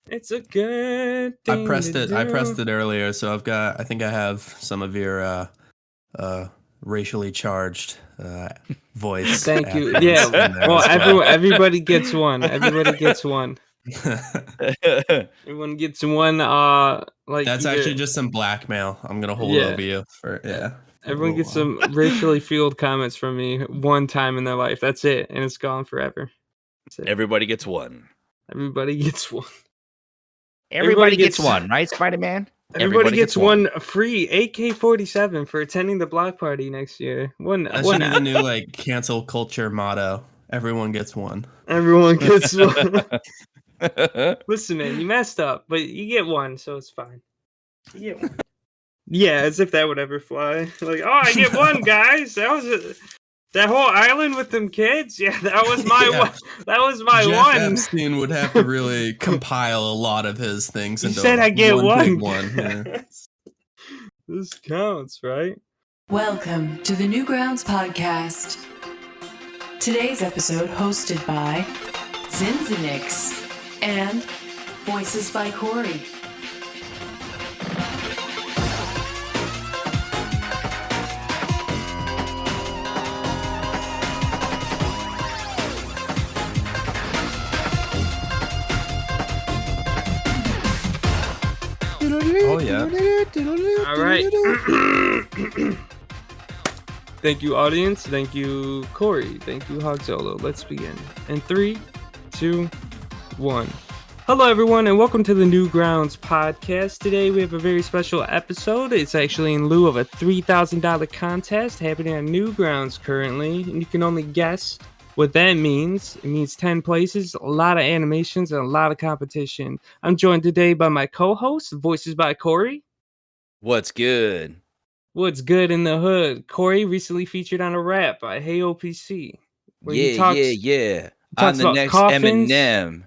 It's a good thing to do. I pressed it earlier, so I think I have some of your racially charged voice. Thank you. actors Yeah. in there Well, as well. everybody gets one. Everybody gets one. Everyone gets one. That's actually just some blackmail. I'm gonna hold over you for Everyone gets some racially fueled comments from me one time in their life. That's it, and it's gone forever. Everybody gets one. Everybody gets one. Everybody gets one, right, Spider-Man? Everybody gets one free AK-47 for attending the block party next year. That should be the new cancel culture motto. Everyone gets one. Everyone gets one. Listen, man, you messed up, but you get one, so it's fine. You get one. Yeah, as if that would ever fly. Like, oh, I get one, guys. That whole island with them kids. Yeah, that was my one. That was my Jeff one. Epstein would have to really compile a lot of his things into said I get one. Big one. Yeah. This counts, right? Welcome to the Newgrounds podcast. Today's episode hosted by Zinzinix and Voices by Corey. Oh yeah. All right. Thank you, audience. Thank you, Corey. Thank you, Hogzolo. Let's begin. In 3, 2, 1. Hello, everyone, and welcome to the Newgrounds podcast. Today, we have a very special episode. It's actually in lieu of a $3,000 contest happening on Newgrounds currently, and you can only guess what that means. It means 10 places, a lot of animations, and a lot of competition. I'm joined today by my co-host, Voices by Corey. What's good? What's good in the hood? Corey recently featured on a rap by Hey OPC. Yeah. On the next coffins. Eminem.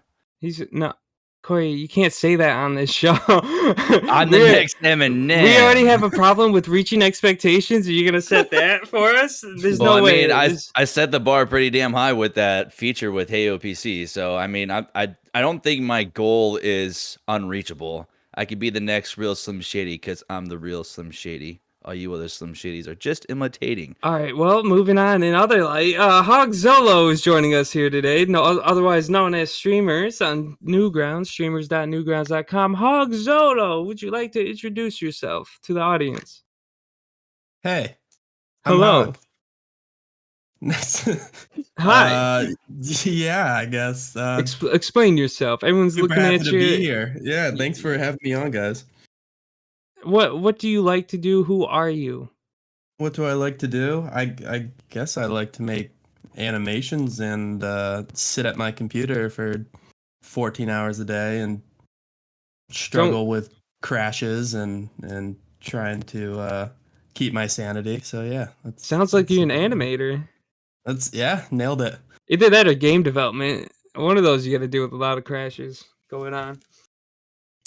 Corey, you can't say that on this show. On the next Eminem. We already have a problem with reaching expectations. Are you going to set that for us? There's no way. I set the bar pretty damn high with that feature with Hey OPC. So, I mean, I don't think my goal is unreachable. I could be the next real Slim Shady because I'm the real Slim Shady. All you other Slim Shadys are just imitating. All right, well, moving on. In other light, Hogzolo is joining us here today, otherwise known as Streamers on Newgrounds, streamers.newgrounds.com. Hogzolo, would you like to introduce yourself to the audience? Hey. Hello. Hi. Yeah, I guess. Explain yourself. Everyone's looking at you. Be here. Yeah, thanks for having me on, guys. What do you like to do? Who are you? What do I like to do? I guess I like to make animations and sit at my computer for 14 hours a day and struggle with crashes and trying to keep my sanity. So yeah. Sounds like you're an animator. Nailed it. Either that or game development. One of those you got to do with a lot of crashes going on.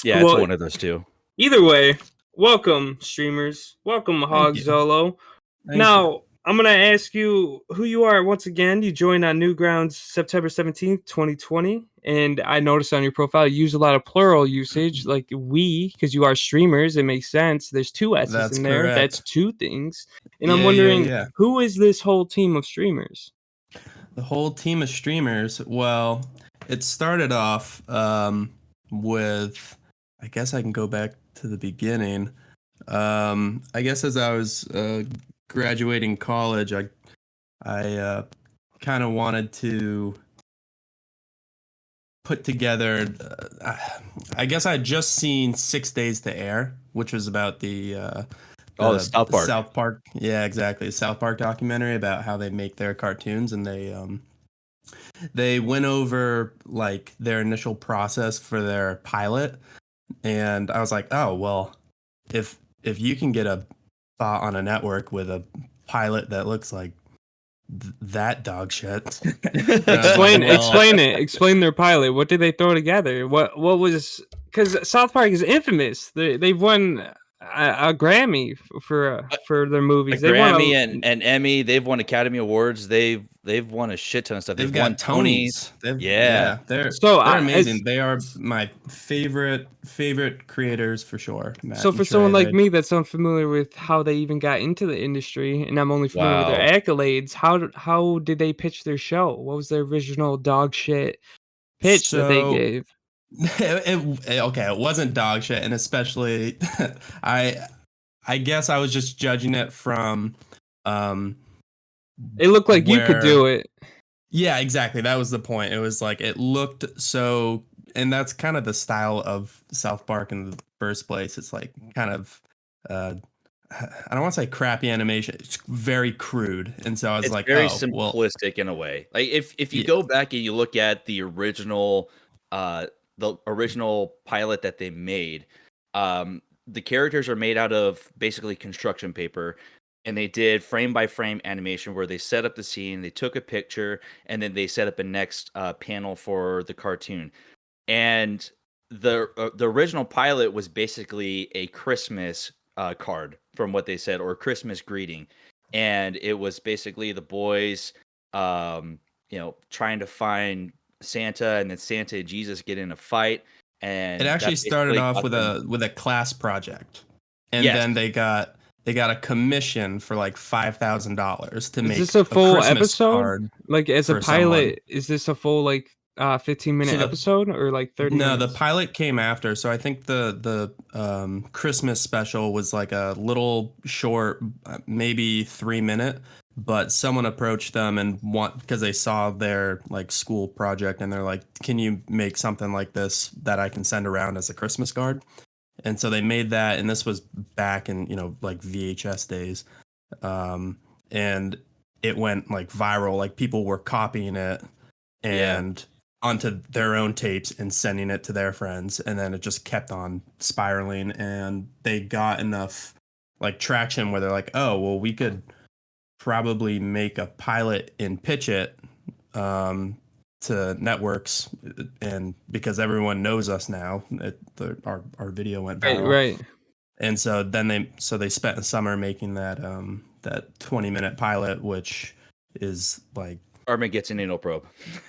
Yeah, it's one of those two. Either way. Welcome, streamers. Welcome, Hogzolo. Now, I'm going to ask you who you are once again. You joined on Newgrounds September 17th, 2020. And I noticed on your profile you use a lot of plural usage, like we, because you are streamers. It makes sense. There's two S's in there. Correct. That's two things. And I'm wondering, who is this whole team of streamers? The whole team of streamers? Well, it started off with, I guess I can go back to the beginning. I guess as I was graduating college, I kind of wanted to put together. I guess I had just seen 6 Days to Air, which was about the South Park. South Park, yeah, exactly. The South Park documentary about how they make their cartoons, and they went over like their initial process for their pilot. And I was like, oh, well, if you can get a bot on a network with a pilot that looks like that dog shit. Explain it. Explain their pilot. What did they throw together? What was... Because South Park is infamous. They've won a Grammy for their movies. They won an Emmy. They've won Academy Awards. They've they've won a shit ton of stuff. They've won got Tonys. Yeah. They're So they're amazing. They are my favorite creators for sure. Matt So and for Trey, someone like me that's unfamiliar with how they even got into the industry, and I'm only familiar with their Wow. accolades, how did they pitch their show? What was their original dog shit pitch that they So gave? it wasn't dog shit, and especially I I guess I was just judging it from um It looked like you could where do it. yeah, exactly. That was the point. It was like it looked so, and that's kind of the style of South Park in the first place. It's like kind of uh I don't want to say crappy animation. It's very crude. And so I was It's like, very oh, well, simplistic in a way. Like if you yeah, go back and you look at the original pilot that they made, the characters are made out of basically construction paper, and they did frame by frame animation where they set up the scene, they took a picture, and then they set up a next panel for the cartoon. And the original pilot was basically a Christmas card, from what they said, or Christmas greeting, and it was basically the boys, trying to find Santa, and then Santa and Jesus get in a fight, it and that actually started basically off got with them. a class project. And Yes, then they got a commission for like $5,000 to Is make this a a full Christmas episode? card Like as a for someone. pilot, is this a full like 15-minute So the episode or like 30 No, the minutes? pilot came after. So I think the Christmas special was like a little short, maybe 3 minute. But someone approached them and because they saw their like school project and they're like, "Can you make something like this that I can send around as a Christmas card?" And so they made that, and this was back in like VHS days, um, and it went like viral. Like people were copying it yeah. and onto their own tapes and sending it to their friends, and then it just kept on spiraling, and they got enough like traction where they're like, oh well, we could probably make a pilot and pitch it to networks, and because everyone knows us now, our video went Right, viral. right. And so then they spent a summer making that 20-minute pilot, which is like Armin gets an anal probe.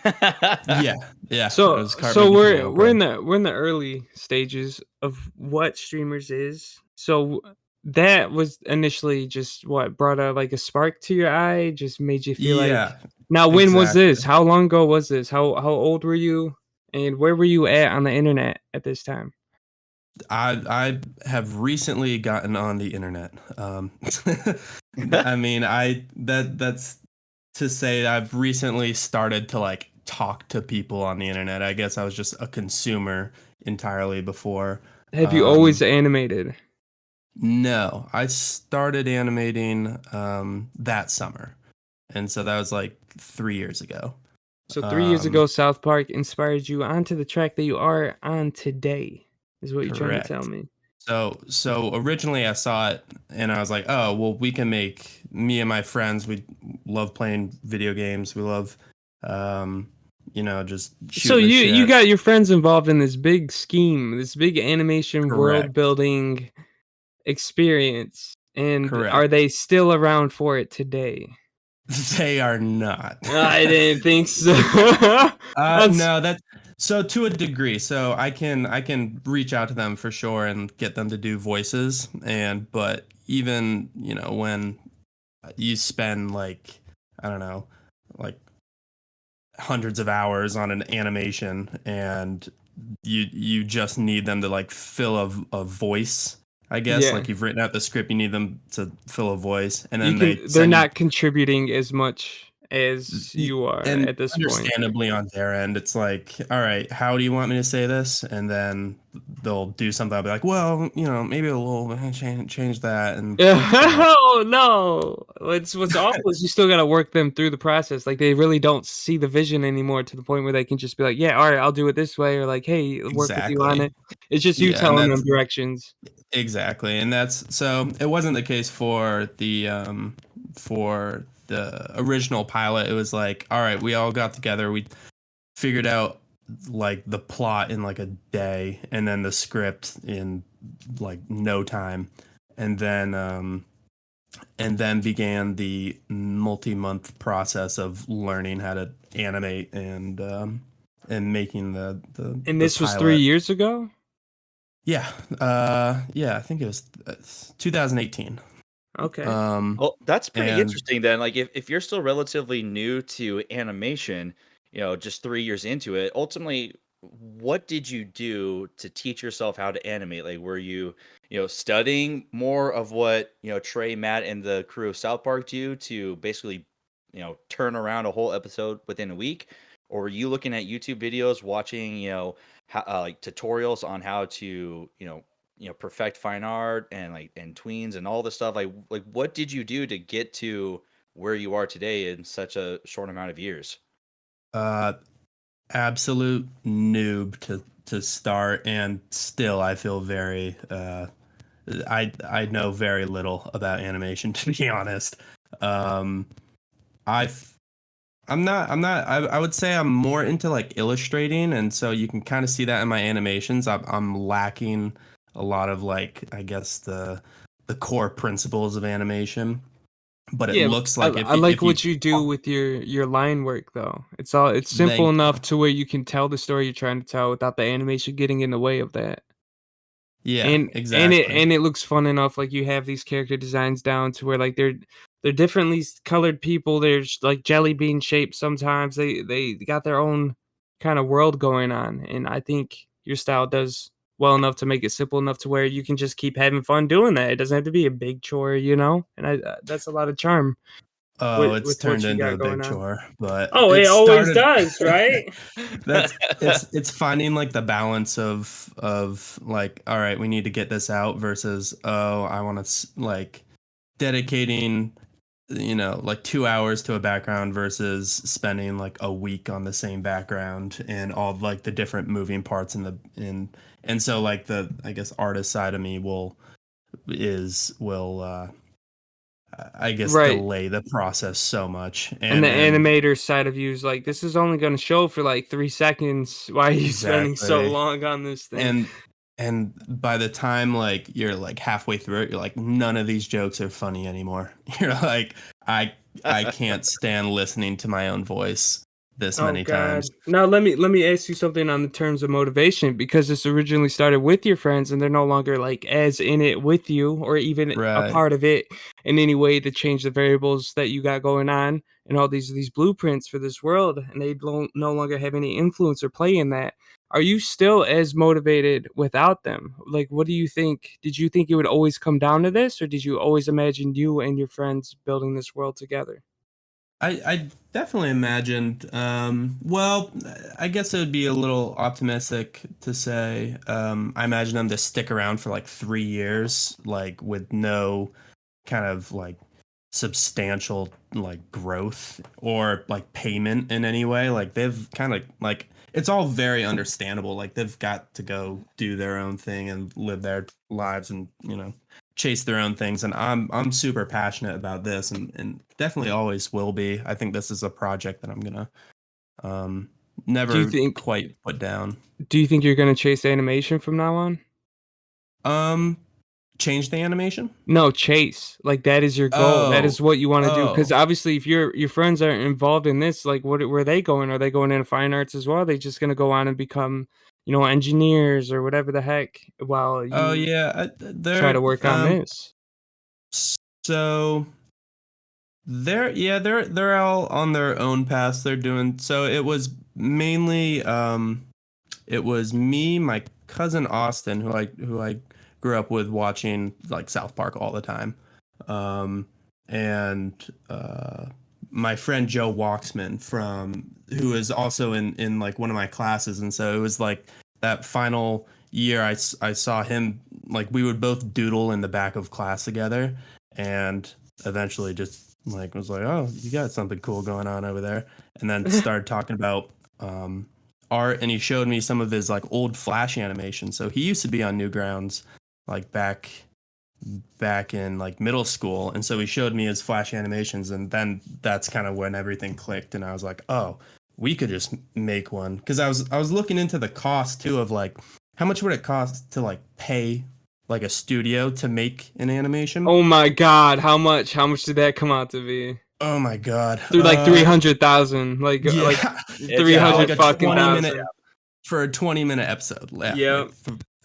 yeah, it So was so Cartman gets an we're anal we're in probe. the early stages of what streamers is. So that was initially just what brought a like a spark to your eye, just made you feel like. Yeah, Now when was exactly. this? How long ago was this? How old were you? And where were you at on the internet at this time? I have recently gotten on the internet. I mean, that's to say I've recently started to like talk to people on the internet. I guess I was just a consumer entirely before. Have you always animated? No, I started animating that summer, and so that was like 3 years ago. So 3 years Um, ago, South Park inspired you onto the track that you are on today, is what you're trying to tell Correct. me. So originally I saw it and I was like, oh well, we can make me and my friends. We love playing video games. We love, just So shooting the you shit. got your friends involved in this big scheme, this big animation world Correct. building experience, and are Correct. they still around for it today? They are not. I didn't think so. No, that so to a degree. So I can reach out to them for sure and get them to do voices, but even when you spend like I don't know like hundreds of hours on an animation and you just need them to like fill a voice, I guess. Yeah, Like you've written out the script, you need them to fill a voice, and you then they can. They're send you. not contributing as much as you are And at this point. understandably on their end, it's like, all right, how do you want me to say this? And then they'll do something. I'll be like, well, maybe a little change that and fix that. Oh no! What's awful is you still gotta work them through the process. Like they really don't see the vision anymore to the point where they can just be like, "Yeah, all right, I'll do it this way," or like, "Hey, work with you on Exactly. it." It's just you Yeah, and telling them that's directions. exactly, and that's so. It wasn't the case for the original pilot. It was like, all right, we all got together, we figured out like the plot in like a day, and then the script in like no time, and then and then began the multi-month process of learning how to animate and making And the this was 3 pilot. years ago? Yeah, I think it was 2018. Okay. Well, that's pretty And interesting then. Like if you're still relatively new to animation, just 3 years into it, ultimately, what did you do to teach yourself how to animate? Like were you, studying more of what, Trey, Matt, and the crew of South Park do to basically, turn around a whole episode within a week? Or were you looking at YouTube videos, watching, like tutorials on how to, perfect fine art and like and tweens and all this stuff, like what did you do to get to where you are today in such a short amount of years? uh, absolute noob to start, and still I feel very I know very little about animation, to be honest. Um, I've I would say I'm more into like illustrating, and so you can kind of see that in my animations. I'm lacking a lot of, like, I guess the core principles of animation, but it Yeah, looks I, like I like if you what you do with your line work though. It's simple thank enough you. to where you can tell the story you're trying to tell without the animation getting in the way of that. Yeah, And exactly. it looks fun enough. Like you have these character designs down to where like they're differently colored people. There's like jelly bean shaped sometimes. They got their own kind of world going on, and I think your style does well enough to make it simple enough to where you can just keep having fun doing that. It doesn't have to be a big chore, you know. And I that's a lot of charm Oh, it's with what turned you into got a going big on. chore, but Oh, it it always started. does, right? That's it's finding like the balance of like, all right, we need to get this out versus, oh, I want to like dedicating, like 2 hours to a background versus spending like a week on the same background and all of, like, the different moving parts and so like the, I guess, artist side of me will I guess Right. delay the process so much. And the And animator side of you is like, this is only going to show for like 3 seconds. Why are you spending so exactly. long on this thing? And by the time like you're like halfway through it, you're like, none of these jokes are funny anymore. You're like, I can't stand listening to my own voice this Oh many times. God. Now let me ask you something on the terms of motivation, because this originally started with your friends and they're no longer like as in it with you or even a Right. part of it in any way to change the variables that you got going on and all these blueprints for this world, and they don't no longer have any influence or play in that. Are you still as motivated without them? Like what do you think? Did you think it would always come down to this, or did you always imagine you and your friends building this world together? I definitely imagined, well, I guess it would be a little optimistic to say, I imagine them to stick around for like 3 years, like with no kind of like substantial like growth or like payment in any way. Like they've kind of like, it's all very understandable. Like they've got to go do their own thing and live their lives and, chase their own things. And I'm super passionate about this and definitely always will be. I think this is a project that I'm gonna um Do you never think quite put down. do you think you're going to chase animation from now on? Um Change the animation? No, chase. Like that is your goal. That is Oh. what you wanna do. Because Oh. obviously if your friends aren't involved in this, like where are they going? Are they going into fine arts as well? Are they just gonna go on and become, engineers or whatever the heck while Oh you yeah, try to they're work on this? so they're all on their own paths. They're doing so. It was mainly it was me, my cousin Austin, who I grew up with watching like South Park all the time, um, and my friend Joe Walksman from who is also in like one of my classes, and so it was like that final year I saw him, like we would both doodle in the back of class together, and eventually just like was like, oh, you got something cool going on over there, and then started talking about art, and he showed me some of his like old Flash animations. So he used to be on Newgrounds like back in like middle school, and so he showed me his Flash animations, and then that's kind of when everything clicked, and I was like, oh, we could just make one, because I was looking into the cost too of like how much would it cost to like pay like a studio to make an animation. Oh my god, how much did that come out to be? Oh my god. Through like 300,000, like Yeah. It's Yeah, 300 like a fucking 20-minute thousand. for a 20-minute episode. Yep.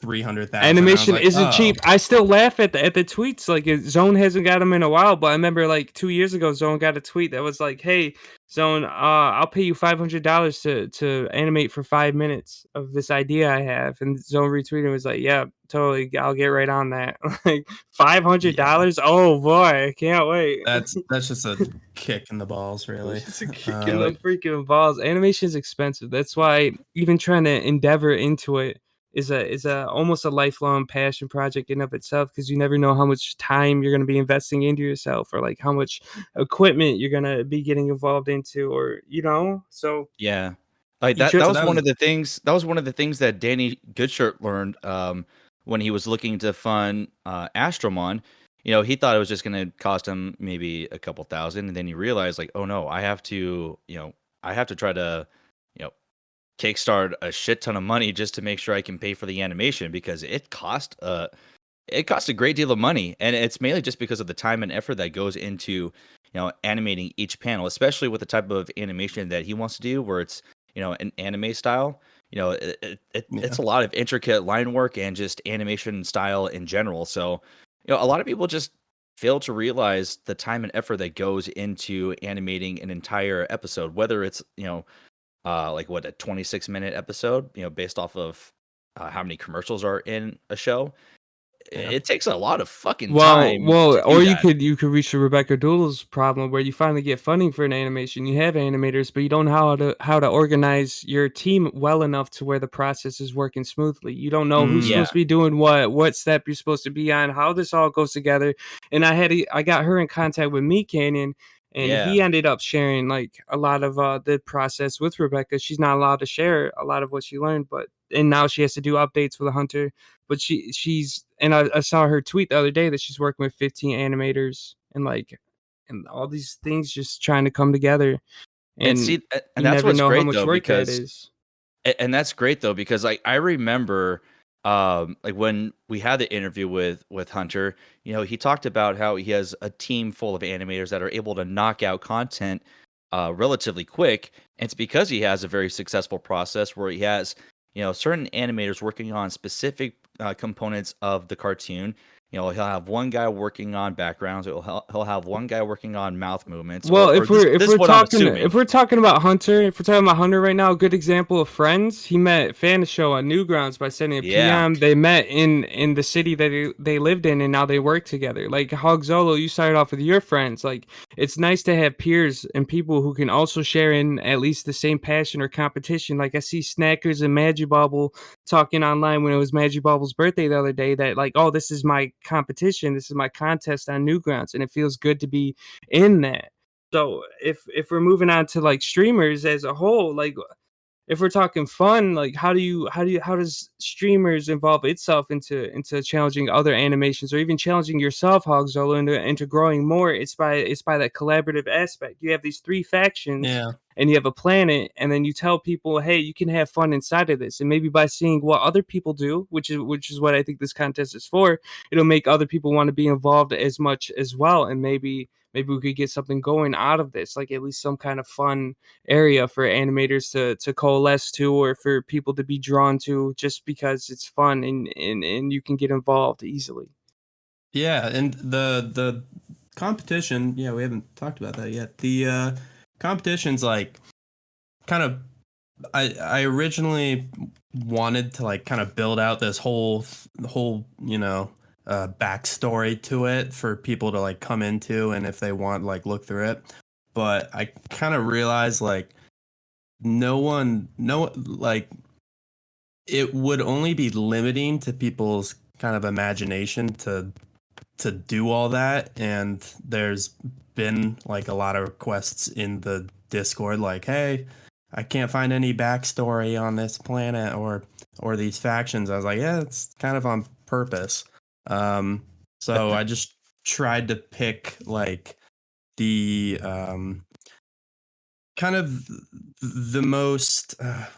300,000. Animation like, isn't oh. cheap. I still laugh at the tweets. Like Zone hasn't got them in a while, but I remember like 2 years ago, Zone got a tweet that was like, "Hey, Zone, I'll pay you $500 to animate for 5 minutes of this idea I have." And Zone retweeted and was like, "Yeah, totally. I'll get right on that." Like $500. Oh boy, I can't wait. That's just a kick in the balls, really. It's a kick Um, in the freaking balls. Animation is expensive. That's why even trying to endeavor into it is a almost a lifelong passion project in of itself, because you never know how much time you're going to be investing into yourself, or like how much equipment you're going to be getting involved into, or so Yeah. Like you that tr- that So was that one was- of the things that was one of the things that Danny Goodshirt learned when he was looking to fund Astromon. He thought it was just going to cost him maybe a couple thousand, and then he realized like, oh no, I have to try to kickstart a shit ton of money just to make sure I can pay for the animation, because it cost a great deal of money, and it's mainly just because of the time and effort that goes into animating each panel, especially with the type of animation that he wants to do, where it's an anime style. It's a lot of intricate line work and just animation style in general. So a lot of people just fail to realize the time and effort that goes into animating an entire episode, whether it's like what, a 26-minute episode, based off of how many commercials are in a show. Yeah. It takes a lot of fucking time. Well, to do or you that. could reach the Rebecca Doodle's problem, where you finally get funding for an animation. You have animators, but you don't know how to organize your team well enough to where the process is working smoothly. You don't know who's Mm. Yeah. supposed to be doing what step you're supposed to be on, how this all goes together. And I got her in contact with Me Canyon, and he Yeah. ended up sharing like a lot of the process with Rebecca. She's not allowed to share a lot of what she learned, and now she has to do updates with Hunter. But she's and I saw her tweet the other day that she's working with 15 animators, and all these things just trying to come together. And And see, and you that's never what's know how great much though, work that because is. and that's great though, because like I remember like when we had the interview with Hunter, he talked about how he has a team full of animators that are able to knock out content relatively quick. And it's because he has a very successful process where he has certain animators working on specific components of the cartoon. He'll have one guy working on backgrounds. He'll have one guy working on mouth movements. Well, or if this we're is what I'm assuming. if we're talking about Hunter right now, a good example of friends. He met Fanishow on Newgrounds by sending a Yeah. PM. They met in the city that they lived in, and now they work together. Like Hogzolo, you started off with your friends. Like, it's nice to have peers and people who can also share in at least the same passion or competition. Like, I see Snackers and Magibubble talking online when it was Magibubble's birthday the other day, that like, oh, this is my competition, this is my contest on Newgrounds, and it feels good to be in that. So if we're moving on to like streamers as a whole, like if we're talking fun, like how does streamers involve itself into challenging other animations, or even challenging yourself, Hogzolo, into growing more? It's by that collaborative aspect. You have these three factions, Yeah. and you have a planet, and then you tell people, hey, you can have fun inside of this. And maybe by seeing what other people do, which is what I think this contest is for, it'll make other people want to be involved as much as well. And maybe we could get something going out of this, like at least some kind of fun area for animators to coalesce to, or for people to be drawn to, just because it's fun and you can get involved easily. Yeah, and the competition, yeah, we haven't talked about that yet. The competition's like kind of I originally wanted to like kind of build out this whole backstory to it for people to like come into, and if they want, like, look through it. But I kind of realized like it would only be limiting to people's kind of imagination to do all that. And there's been like a lot of requests in the Discord like, hey, I can't find any backstory on this planet or these factions. I was like, yeah, it's kind of on purpose. So I just tried to pick like the kind of the most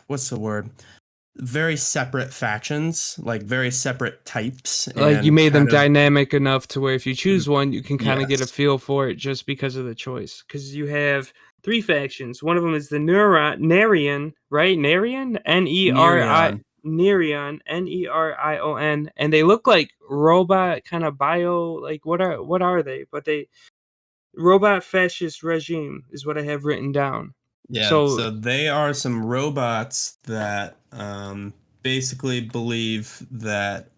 what's the word? very separate factions, like very separate types, Like you and made them kind of dynamic enough to where if you choose one, you can kind of get a yes, feel for it just because of the choice. Because you have three factions. One of them is the Nerion, right? Nerion, Neri, Nerion. Nerion, Nerion, and they look like robot kind of bio. Like what are they? But they robot fascist regime is what I have written down. Yeah, So so they are some robots that basically believe that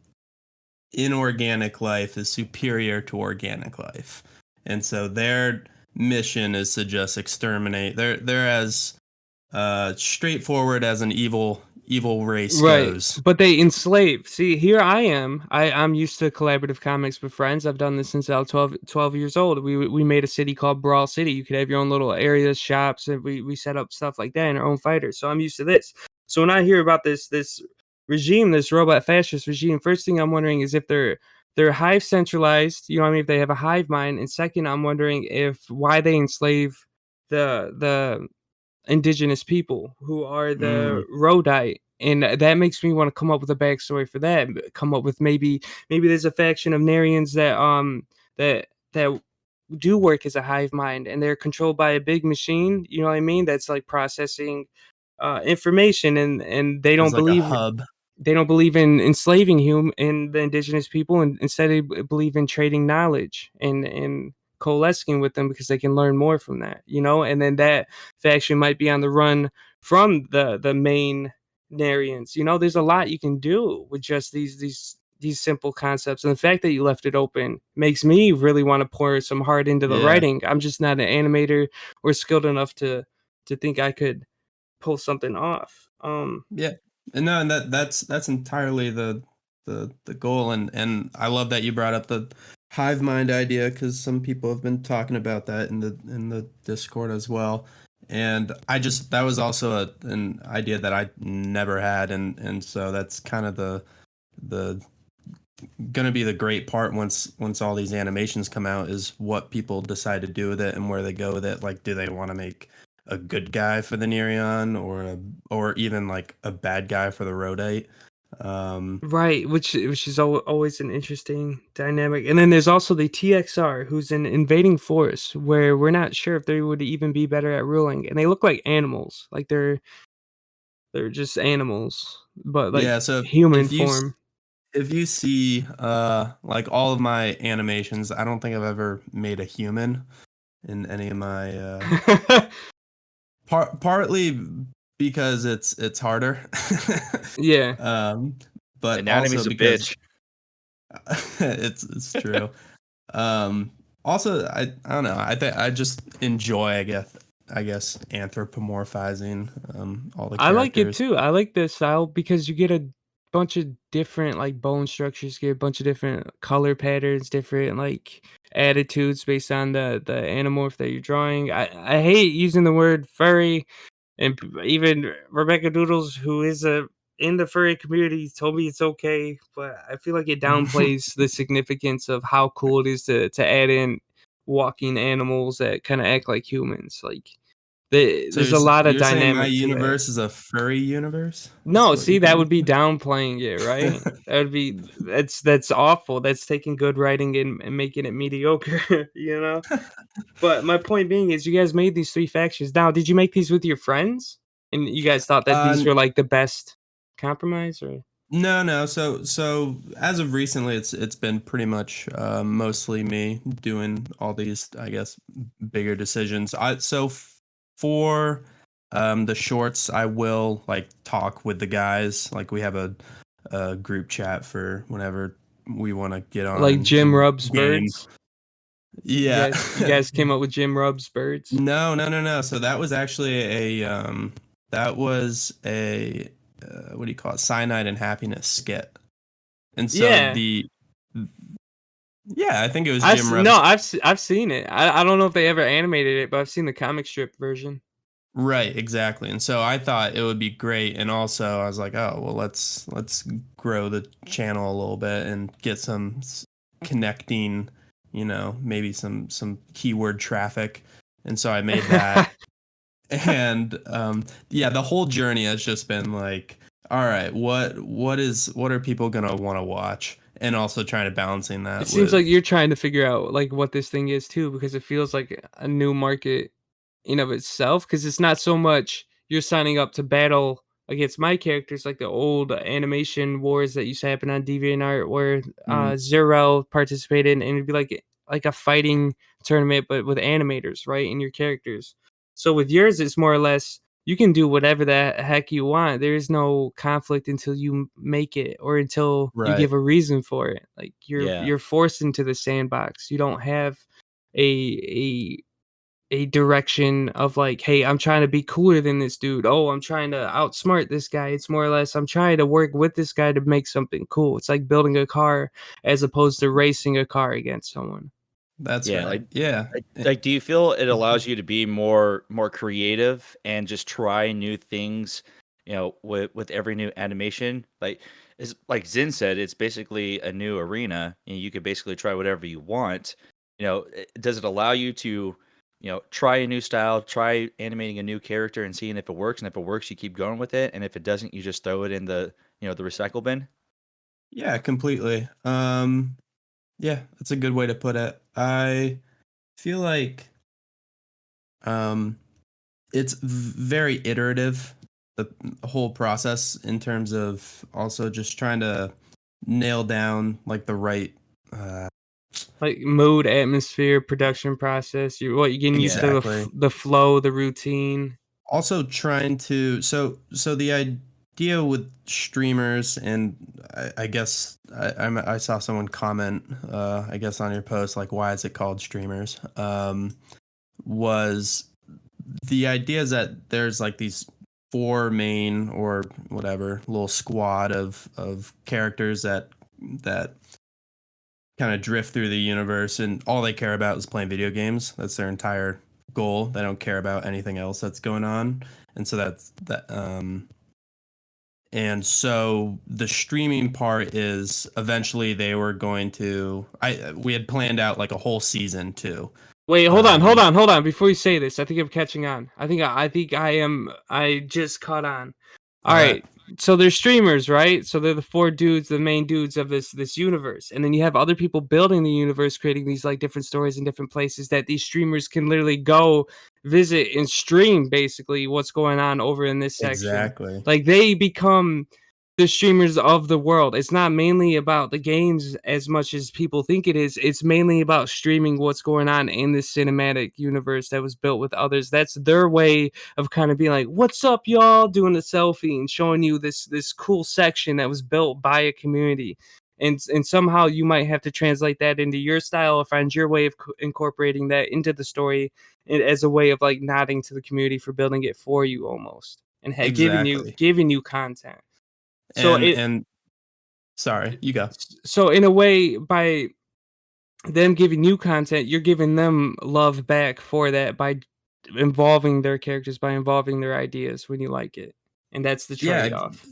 inorganic life is superior to organic life. And so their mission is to just exterminate. They're as straightforward as an evil race right, goes. but they enslave. See, here I am. I'm used to collaborative comics with friends. I've done this since I was 12 years old. We made a city called Brawl City. You could have your own little areas, shops, and we set up stuff like that in our own fighters. So I'm used to this. So when I hear about this regime, this robot fascist regime, first thing I'm wondering is if they're hive centralized. You know what I mean? If they have a hive mind, and second, I'm wondering if why they enslave the indigenous people who are the Mm, Rodite. And that makes me want to come up with a backstory for that. Come up with maybe there's a faction of Nerians that do work as a hive mind and they're controlled by a big machine. You know what I mean? That's like processing information, and it's like a hub. they don't believe in enslaving in the indigenous people, and instead they believe in trading knowledge and coalescing with them because they can learn more from that, you know. And then that faction might be on the run from the main Nerians. You know, there's a lot you can do with just these simple concepts, and the fact that you left it open makes me really want to pour some heart into the Yeah. writing. I'm just not an animator or skilled enough to think I could pull something off. Yeah. And no, and that's entirely the goal, and I love that you brought up the hive mind idea because some people have been talking about that in the Discord as well. And I just that was also an idea that I never had, and so that's kind of the gonna be the great part once all these animations come out is what people decide to do with it and where they go with it. Like, do they want to make a good guy for the Nerion or even like a bad guy for the Rodite? Right, which is always an interesting dynamic. And then there's also the TXR, who's an invading force, where we're not sure if they would even be better at ruling. And they look like animals, like they're just animals, but like Yeah, so human if you form. if you see like all of my animations, I don't think I've ever made a human in any of my partly because it's harder. Yeah, um but also Anatomy's a because bitch. it's true. Also I don't know. I think I just enjoy I guess anthropomorphizing all the I like it characters. too. I like the style because you get a bunch of different like bone structures, get a bunch of different color patterns, different like attitudes based on the animorph that you're drawing. I hate using the word furry, and even Rebecca Doodles, who is a in the furry community, told me it's okay, but I feel like it downplays the significance of how cool it is to add in walking animals that kind of act like humans. Like So there's a lot of you're saying my dynamic to that. universe is a furry universe? Is No, what you're see, that would telling be downplaying it, right? me? That would be that's awful. That's taking good writing and making it mediocre, you know? But my point being is you guys made these three factions. Now, did you make these with your friends? And you guys thought that these uh were like the best compromise, or no. So as of recently, it's been pretty much mostly me doing all these, I guess, bigger decisions. For the shorts, I will like talk with the guys. Like we have a group chat for whenever we want to get on like Jim and Rub's game. birds? Yeah. You guys came up with Jim Rub's birds? No. So that was actually that was a what do you call it? Cyanide and happiness skit. And so Yeah. yeah, I think it was Jim No, Rub's. I've seen it. I don't know if they ever animated it, but I've seen the comic strip version. Right, exactly. And so I thought it would be great, and also I was like, oh well, let's grow the channel a little bit and get some connecting, maybe some keyword traffic. And so I made that. And yeah, the whole journey has just been like all right, what are people gonna want to watch? And also trying to balancing It that seems like with you're trying to figure out like what this thing is too, because it feels like a new market in of itself. Because it's not so much you're signing up to battle against my characters like the old animation wars that used to happen on DeviantArt, where Mhm. Zero participated, and it'd be like a fighting tournament, but with animators, right, and your characters. So with yours, it's more or less you can do whatever the heck you want. There is no conflict until you make it or until you right. give a reason for it. Like Yeah. you're forced into the sandbox. You don't have a a direction of like, hey, I'm trying to be cooler than this dude. Oh, I'm trying to outsmart this guy. It's more or less I'm trying to work with this guy to make something cool. It's like building a car as opposed to racing a car against someone. That's Yeah, right. Yeah. do you feel it allows you to be more creative and just try new things, with every new animation? Like it's like Zin said, it's basically a new arena and you could basically try whatever you want. Does it allow you to, try a new style, try animating a new character and seeing if it works, and if it works, you keep going with it, and if it doesn't, you just throw it in the recycle bin? Yeah, completely. Yeah, that's a good way to put it. I feel like um it's very iterative, the whole process in terms of also just trying to nail down like the right uh Like mood, atmosphere, production process. You're getting used to exactly. the flow, the routine. Also trying to so the idea with streamers, and I guess I saw someone comment I guess on your post like why is it called streamers, was the idea is that there's like these four main or whatever little squad of characters that kind of drift through the universe, and all they care about is playing video games. That's their entire goal. They don't care about anything else that's going on. And so that's that and so the streaming part is eventually they were going to I we had planned out like a whole season too. Wait, Um hold on. Before you say this, I think I'm catching on. I think I am. I just caught on. All all right. right. So they're streamers, right? So they're the four dudes, the main dudes of this universe, and then you have other people building the universe, creating these like different stories in different places that these streamers can literally go visit and stream basically what's going on over in this section. Exactly. Like they become the streamers of the world. It's not mainly about the games as much as people think it is. It's mainly about streaming what's going on in this cinematic universe that was built with others. That's their way of kind of being like, "What's up, y'all?" Doing a selfie and showing you this cool section that was built by a community. And somehow you might have to translate that into your style or find your way of incorporating that into the story as a way of like nodding to the community for building it for you almost and Exactly. giving you content. So And it and sorry, you go. so in a way, by them giving you content, you're giving them love back for that by involving their characters, by involving their ideas when you like it. And that's the Yeah, trade-off.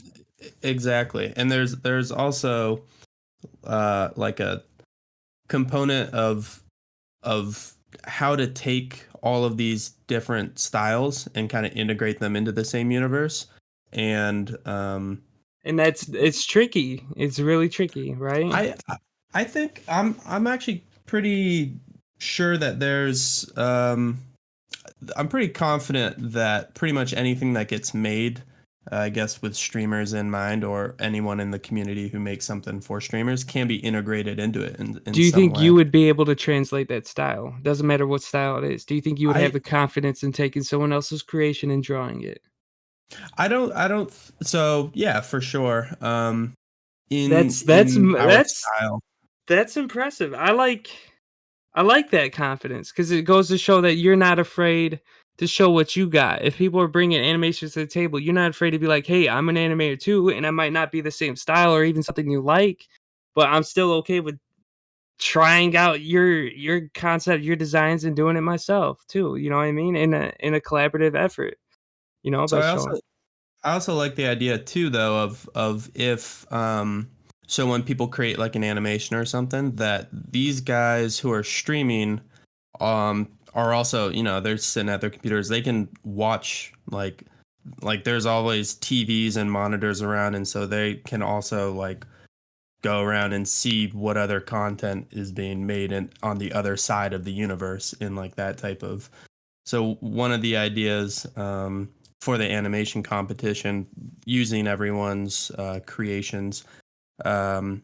exactly. And there's also like a component of how to take all of these different styles and kind of integrate them into the same universe. And And it's tricky. It's really tricky, right? I I think I'm actually pretty sure that there's I'm pretty confident that pretty much anything that gets made, I guess with streamers in mind or anyone in the community who makes something for streamers can be integrated into it in Do you some think you way. would be able to translate that style? Doesn't matter what style it is. Do you think you would have I the confidence in taking someone else's creation and drawing it? I don't so yeah, for sure. That's that's In m- our that's style. that's impressive. I like that confidence because it goes to show that you're not afraid to show what you got. If people are bringing animations to the table, you're not afraid to be like, "Hey, I'm an animator too, and I might not be the same style or even something you like, but I'm still okay with trying out your concept, your designs, and doing it myself too." You know what I mean? In a collaborative effort. You know, So by showing. I also like the idea too though of if so when people create like an animation or something that these guys who are streaming are also, they're sitting at their computers, they can watch like like there's always TVs and monitors around, and so they can also like go around and see what other content is being made on the other side of the universe in like that type of. So one of the ideas for the animation competition, using everyone's creations, um,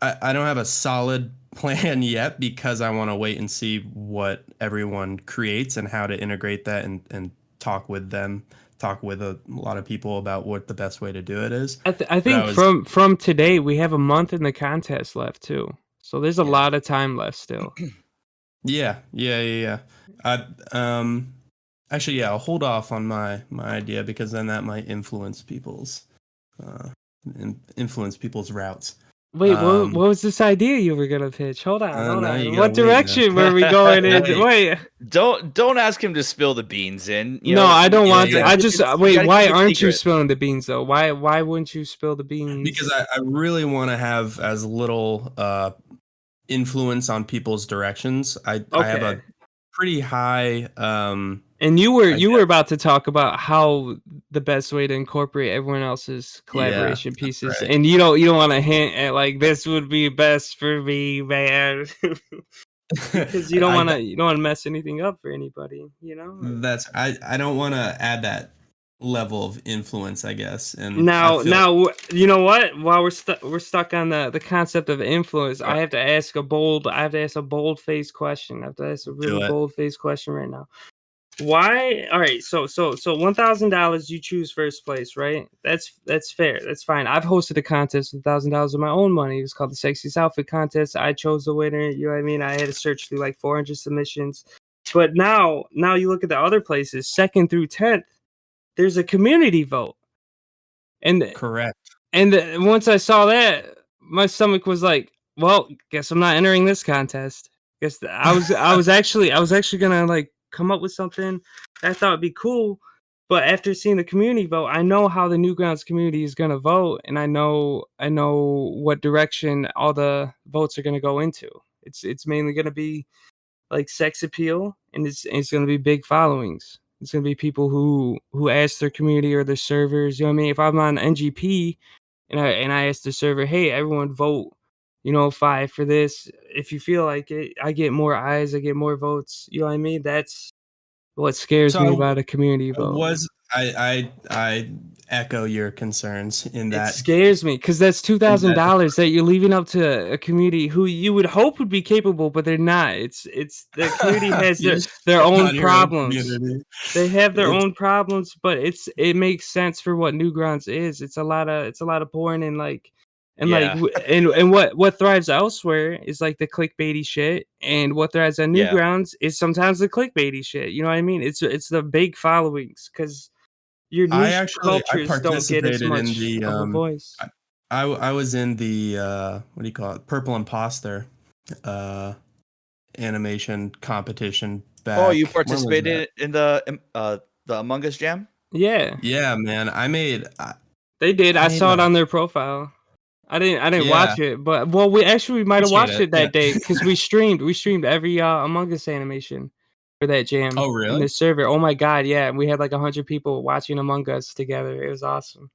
I don't have a solid plan yet because I want to wait and see what everyone creates and how to integrate that and talk with them, talk with a lot of people about what the best way to do it is. I think from today we have a month in the contest left too, so there's a lot of time left still. Yeah. Actually, yeah, I'll hold off on my idea because then that might influence people's routes. Wait, what was this idea you were gonna pitch? Hold on. What direction were we going in? Wait. Don't ask him to spill the beans in. No, I don't want to. I just wait. Why aren't you secret. spilling the beans though? Why wouldn't you spill the beans? Because I really want to have as little influence on people's directions. I have a pretty high and you were about to talk about how the best way to incorporate everyone else's collaboration pieces, right. And you don't want to hint at like this would be best for me, man, because you don't want to mess anything up for anybody, you know. That's I don't want to add that level of influence, I guess. And now you know what? While we're stuck on the concept of influence, right. I have to ask a bold-faced question. I have to ask a really bold-faced question right now. Why? All right, so $1,000, you choose first place, right? That's fair. That's fine. I've hosted a contest with $1,000 of my own money. It was called the Sexiest Outfit Contest. I chose the winner. You know what I mean? I had to search through like 400 submissions. But now you look at the other places, 2nd through 10th. There's a community vote, and correct. And once I saw that, my stomach was like, "Well, guess I'm not entering this contest." Guess I was actually gonna like come up with something that I thought would be cool, but after seeing the community vote, I know how the Newgrounds community is gonna vote, and I know what direction all the votes are gonna go into. It's mainly gonna be like sex appeal, and it's gonna be big followings. It's gonna be people who ask their community or their servers. You know what I mean? If I'm on NGP and I ask the server, hey, everyone vote, 5 for this. If you feel like it, I get more eyes, I get more votes. You know what I mean? That's what scares me about a community vote. I echo your concerns in that. It scares me because that's $2,000 that you're leaving up to a community who you would hope would be capable, but they're not. It's the community has their own problems. They have their own problems, but it makes sense for what Newgrounds is. It's a lot of porn and what thrives elsewhere is like the clickbaity shit, and what thrives on Newgrounds is sometimes the clickbaity shit. You know what I mean? It's the big followings because your niche cultures don't get as much of a voice. I was in the what do you call it? Purple Imposter animation competition back. Oh, you participated in the Among Us Jam? Yeah. Yeah, man. They did. I saw it on their profile. I didn't watch it, but we might have watched it that day because we streamed every Among Us animation for that jam. Oh, really? In the server. Oh my god, yeah. We had like 100 people watching Among Us together. It was awesome.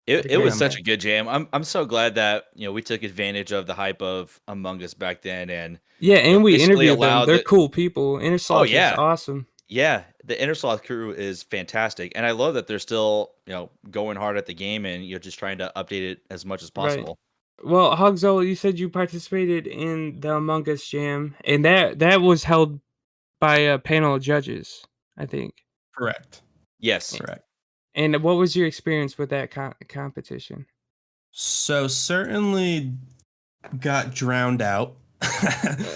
It was such a good jam. I'm so glad that we took advantage of the hype of Among Us back then, and we interviewed them. They're cool people. Innersloth is awesome. Yeah, the Innersloth crew is fantastic, and I love that they're still going hard at the game and just trying to update it as much as possible. Right. Well, Hogzolo, you said you participated in the Among Us Jam, and that was held by a panel of judges, I think. Correct. Yes. Correct. And what was your experience with that competition? So certainly got drowned out.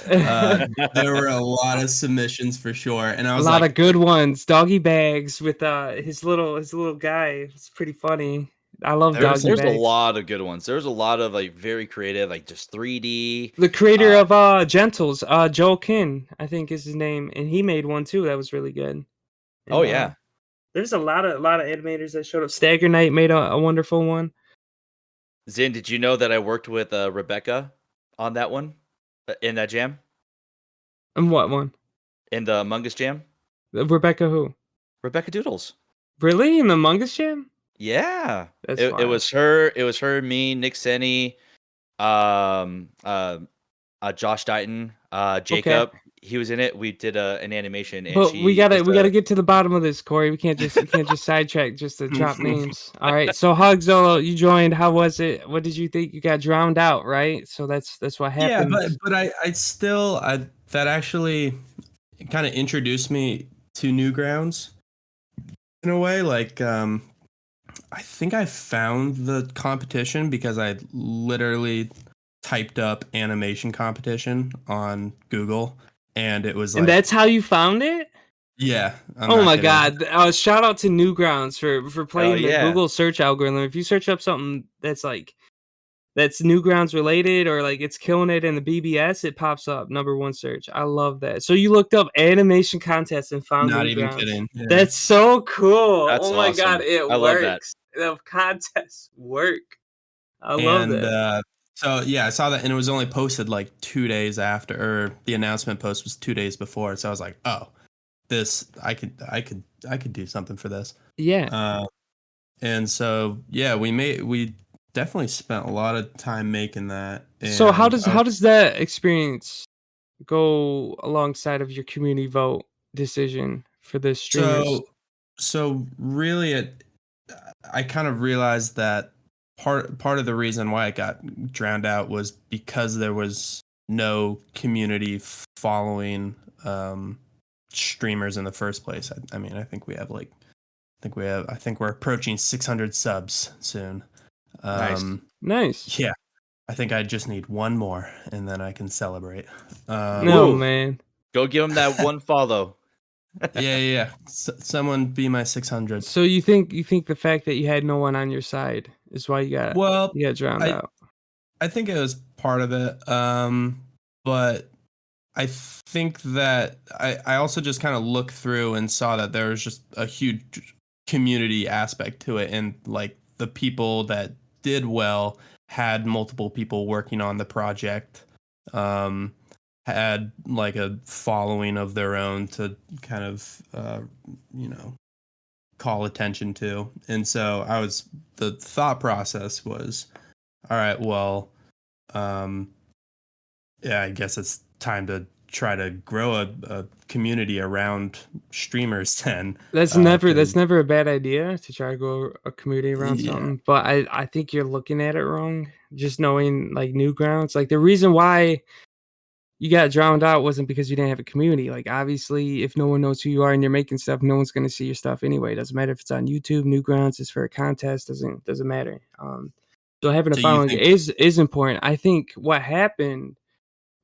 There were a lot of submissions for sure, and I was a lot of good ones. Doggy Bags with his little guy. It's pretty funny. I love Doggy Bags. There's a lot of good ones. There's a lot of like very creative, like just 3D. The creator of Gentles, Joel Kin, I think is his name, and he made one too that was really good. And, yeah. There's a lot of animators that showed up. Stagger Knight made a wonderful one. Zin, did you know that I worked with Rebecca on that one, in that jam? And what one? In the Among Us Jam. Rebecca who? Rebecca Doodles. Really? In the Among Us Jam? Yeah, That's it wild. was her. It was her, me, Nick Senny, um, uh, Josh Dighton, Okay. Jacob. He was in it. We did an animation, and But we she gotta just we gotta get to the bottom of this, Corey. We can't just sidetrack just to drop Mm-hmm. names. All right. So Hogzolo, you joined. How was it? What did you think? You got drowned out, right? So that's what Yeah, happens. but I still that actually kind of introduced me to Newgrounds in a way. Like I think I found the competition because I literally typed up animation competition on Google, and it was And like, that's how you found it? yeah, I'm Oh not my kidding. god. Shout out to Newgrounds for oh playing the yeah, Google search algorithm. If you search up something that's Newgrounds related or like it's killing it in the BBS, it pops up #1 search. I love that. So you looked up animation contests and found Not even Newgrounds. kidding. Yeah. That's so cool. that's Oh my god, awesome. it I love that. works. The contests work. I love And that. so yeah, I saw that, and it was only posted like 2 days after, or the announcement post was 2 days before. So I was like, oh, this I could do something for this. Yeah. And so yeah, we definitely spent a lot of time making that. So how And does how does that experience go alongside of your community vote decision for the streamers? so really I kind of realized that part of the reason why it got drowned out was because there was no community following streamers in the first place. I mean, I think we're approaching 600 subs soon. Nice. Nice. Yeah, I think I just need one more, and then I can celebrate. No, Ooh. man. Go give him that one follow. Yeah. Someone be my 600. So you think the fact that you had no one on your side is why Well, you got drowned I out. I think it was part of it. But I think that I also just kind of looked through and saw that there was just a huge community aspect to it, and like the people that did well had multiple people working on the project, um, had like a following of their own to kind of you know call attention to, and so the thought process was, all right, well, um, yeah, I guess it's time to try to grow a community around streamers then. That's 'Cause never a bad idea to try to go a community around yeah, something, but I think you're looking at it wrong. Just knowing like Newgrounds, like the reason why you got drowned out wasn't because you didn't have a community. Like obviously, if no one knows who you are and you're making stuff, no one's gonna see your stuff anyway. It doesn't matter if it's on YouTube, Newgrounds is for a contest, doesn't matter. So having a so you following think is important. I think what happened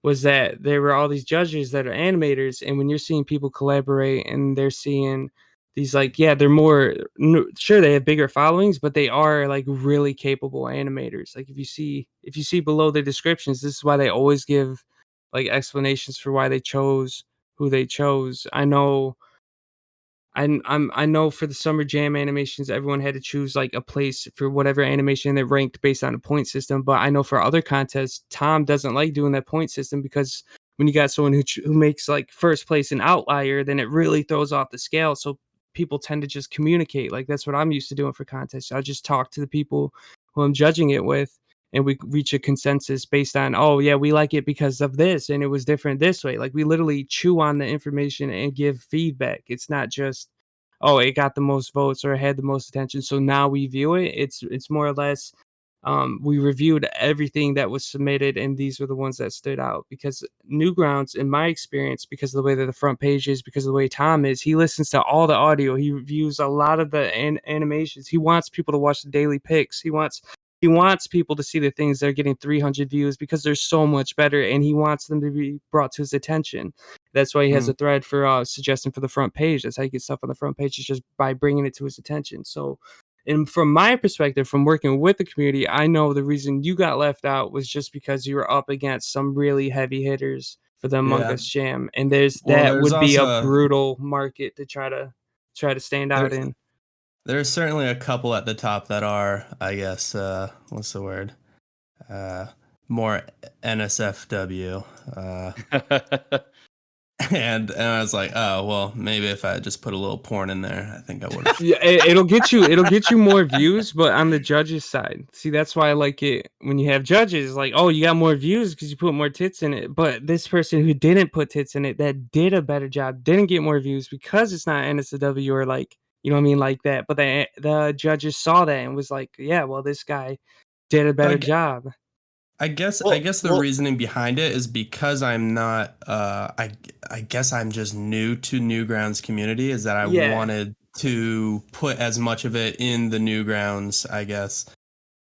was that there were all these judges that are animators, and when you're seeing people collaborate and they're seeing these like yeah they're more sure they have bigger followings, but they are like really capable animators. Like if you see below the descriptions, this is why they always give like explanations for why they chose who they chose. I know for the summer jam animations, everyone had to choose like a place for whatever animation that ranked based on a point system. But I know for other contests, Tom doesn't like doing that point system because when you got someone who makes like first place an outlier, then it really throws off the scale. So people tend to just communicate. Like that's what I'm used to doing for contests. I just talk to the people who I'm judging it with, and we reach a consensus based on, oh yeah, we like it because of this and it was different this way. Like we literally chew on the information and give feedback. It's not just, oh, it got the most votes or it had the most attention, so now we view it. It's more or less, we reviewed everything that was submitted and these were the ones that stood out. Because Newgrounds, in my experience, because of the way that the front page is, because of the way Tom is, he listens to all the audio, he reviews a lot of the animations, he wants people to watch the daily picks, he wants people to see the things that are getting 300 views because they're so much better, and he wants them to be brought to his attention. That's why he has mm, a thread for suggesting for the front page. That's how you get stuff on the front page, is just by bringing it to his attention. So, and from my perspective, from working with the community, I know the reason you got left out was just because you were up against some really heavy hitters for the Among yeah. Us Jam, and Well, that there's would be a also brutal market to try to stand out there in. there's certainly a couple at the top that are, I guess, what's the word? Uh, more NSFW. and I was like, oh well, maybe if I just put a little porn in there, I think I would have. Yeah, it'll get you more views, but on the judges' side, see, that's why I like it when you have judges. Like, oh, you got more views because you put more tits in it. But this person who didn't put tits in it, that did a better job, didn't get more views because it's not NSW or like, you know what I mean, like that. But the judges saw that and was like, yeah, well, this guy did a better job. I guess the Well, reasoning behind it is because I'm not I guess I'm just new to Newgrounds community, is that I Yeah. wanted to put as much of it in the Newgrounds, I guess,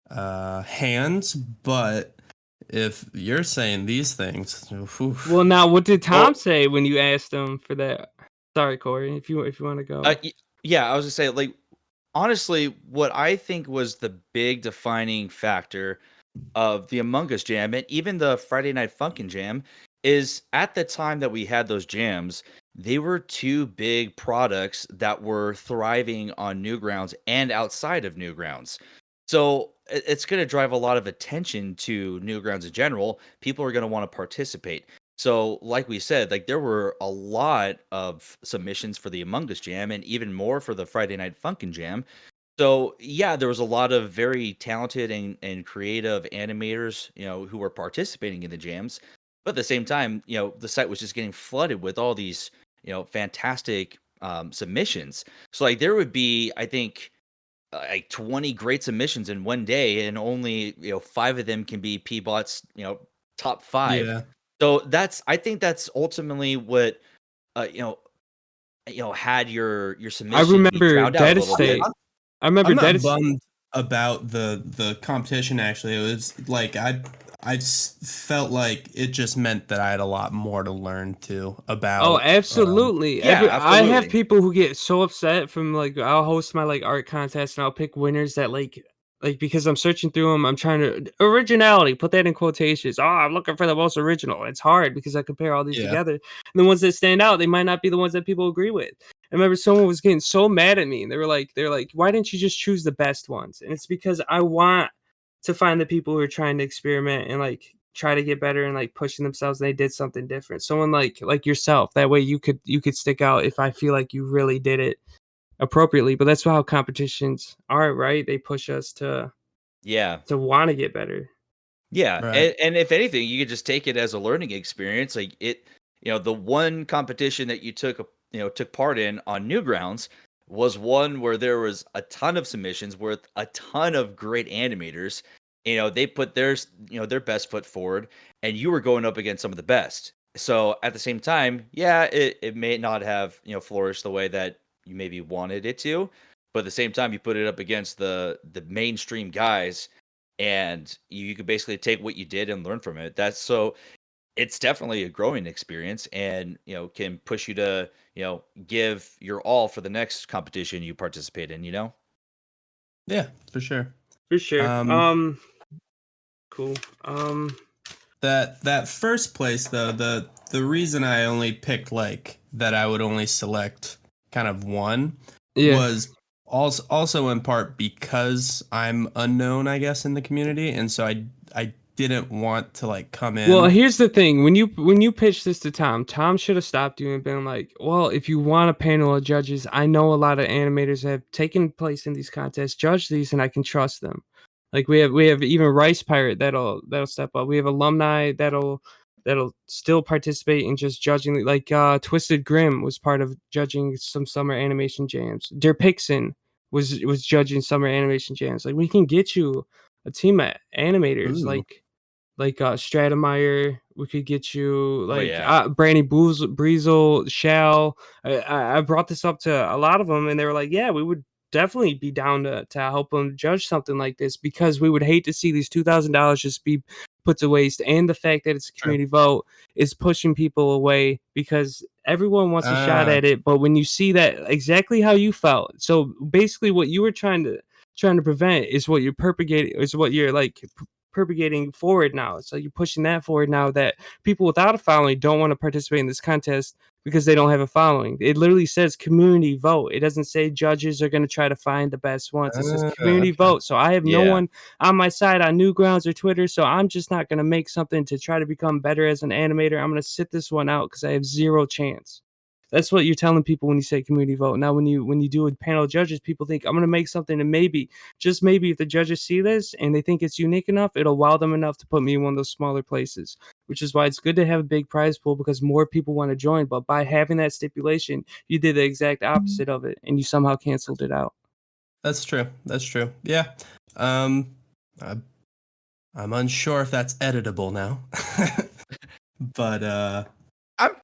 hands. But if you're saying these things, oof. Well, now what did Tom Well- say when you asked him for that? Sorry, Corey, if you want to go. Yeah, I was gonna say, like, honestly, what I think was the big defining factor of the Among Us jam and even the Friday Night Funkin' jam is at the time that we had those jams, they were two big products that were thriving on Newgrounds and outside of Newgrounds. So it's going to drive a lot of attention to Newgrounds in general. People are going to want to participate. So, like we said, like there were a lot of submissions for the Among Us jam and even more for the Friday Night Funkin' jam. So yeah, there was a lot of very talented and creative animators, who were participating in the jams. But at the same time, the site was just getting flooded with all these, fantastic submissions. So like there would be, I think, like 20 great submissions in one day, and only 5 of them can be Pbot's top 5. Yeah. So I think that's ultimately what had your submission I be remember drowned out a Dead little Estate. bit. I remember I'm not Dead bummed about the competition. Actually, it was like felt like it just meant that I had a lot more to learn too about. Oh, absolutely. yeah, I have absolutely. people who get so upset from like I'll host my like art contest and I'll pick winners that like because I'm searching through them, I'm trying to originality, put that in quotations. Oh, I'm looking for the most original. It's hard because I compare all these Yeah. together. And the ones that stand out, they might not be the ones that people agree with. I remember someone was getting so mad at me and they're like, why didn't you just choose the best ones? And it's because I want to find the people who are trying to experiment and like try to get better and like pushing themselves and they did something different. Someone like yourself, that way you could stick out if I feel like you really did it appropriately. But that's how competitions are, right? They push us to want to get better. Yeah, Right. and if anything, you could just take it as a learning experience. Like the one competition that you took part in on Newgrounds was one where there was a ton of submissions with a ton of great animators. They put their best foot forward, and you were going up against some of the best. So at the same time, yeah, it may not have flourished the way that you maybe wanted it to, but at the same time, you put it up against the mainstream guys, and you could basically take what you did and learn from it. It's definitely a growing experience, and can push you to give your all for the next competition you participate in. Yeah, for sure. For sure. Cool. That first place though, the reason I only picked like that I would only select kind of one was also in part because I'm unknown, I guess, in the community, and so I didn't want to like come in. Well, here's the thing. When you pitched this to Tom should have stopped you and been like, well, if you want a panel of judges, I know a lot of animators that have taken place in these contests, judge these, and I can trust them. Like we have even Rice Pirate that'll step up. We have alumni that'll still participate in just judging. Like Twisted Grim was part of judging some summer animation jams. Der Pixin was judging summer animation jams. Like we can get you a team of animators. Ooh. Like Stratemeyer, we could get you like Brandy Breezel, Shell. I brought this up to a lot of them, and they were like, "Yeah, we would definitely be down to help them judge something like this because we would hate to see these $2,000 just be put to waste." And the fact that it's a community vote is pushing people away because everyone wants a shot at it. But when you see that exactly how you felt, so basically what you were trying to prevent is what you're propagating forward now. So you're pushing that forward now that people without a following don't want to participate in this contest because they don't have a following. It literally says community vote. It doesn't say judges are going to try to find the best ones. It says community vote. So I have no one on my side on Newgrounds or Twitter. So I'm just not going to make something to try to become better as an animator. I'm going to sit this one out because I have zero chance. That's what you're telling people when you say community vote. Now, when you do a panel of judges, people think I'm going to make something, and maybe, just maybe, if the judges see this and they think it's unique enough, it'll wow them enough to put me in one of those smaller places, which is why it's good to have a big prize pool because more people want to join. But by having that stipulation, you did the exact opposite of it, and you somehow canceled it out. That's true. That's true. Yeah. I'm unsure if that's editable now. But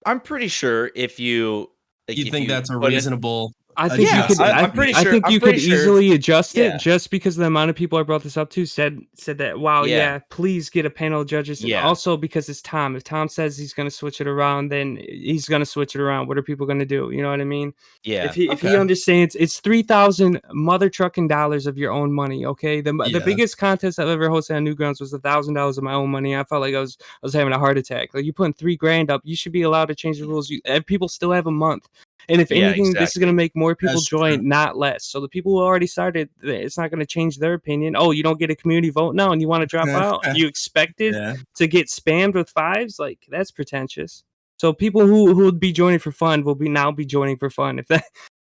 I'm pretty sure if you like, you if think you that's a put it- reasonable? I think you could. I'm pretty I sure- think I'm you pretty could sure- easily adjust yeah. it just because the amount of people I brought this up to said that. Wow, Yeah. yeah, please get a panel of judges. And Yeah. also because it's Tom. If Tom says he's going to switch it around, then he's going to switch it around. What are people going to do? You know what I mean? Yeah. If he Okay. understands, it's $3,000 mother trucking dollars of your own money. Okay, the Yeah. biggest contest I've ever hosted on Newgrounds was $1,000 of my own money. I felt like I was having a heart attack. Like, you putting $3,000 up, you should be allowed to change the rules. People still have a month. And if Yeah, anything, this is going to exactly. make more people That's join, true. not less. So the people who already started, it's not going to change their opinion. Oh, you don't get a community vote now and you want to drop out? You expected Yeah. to get spammed with fives? Like, that's pretentious. So people who would be joining for fun will now be joining for fun, if that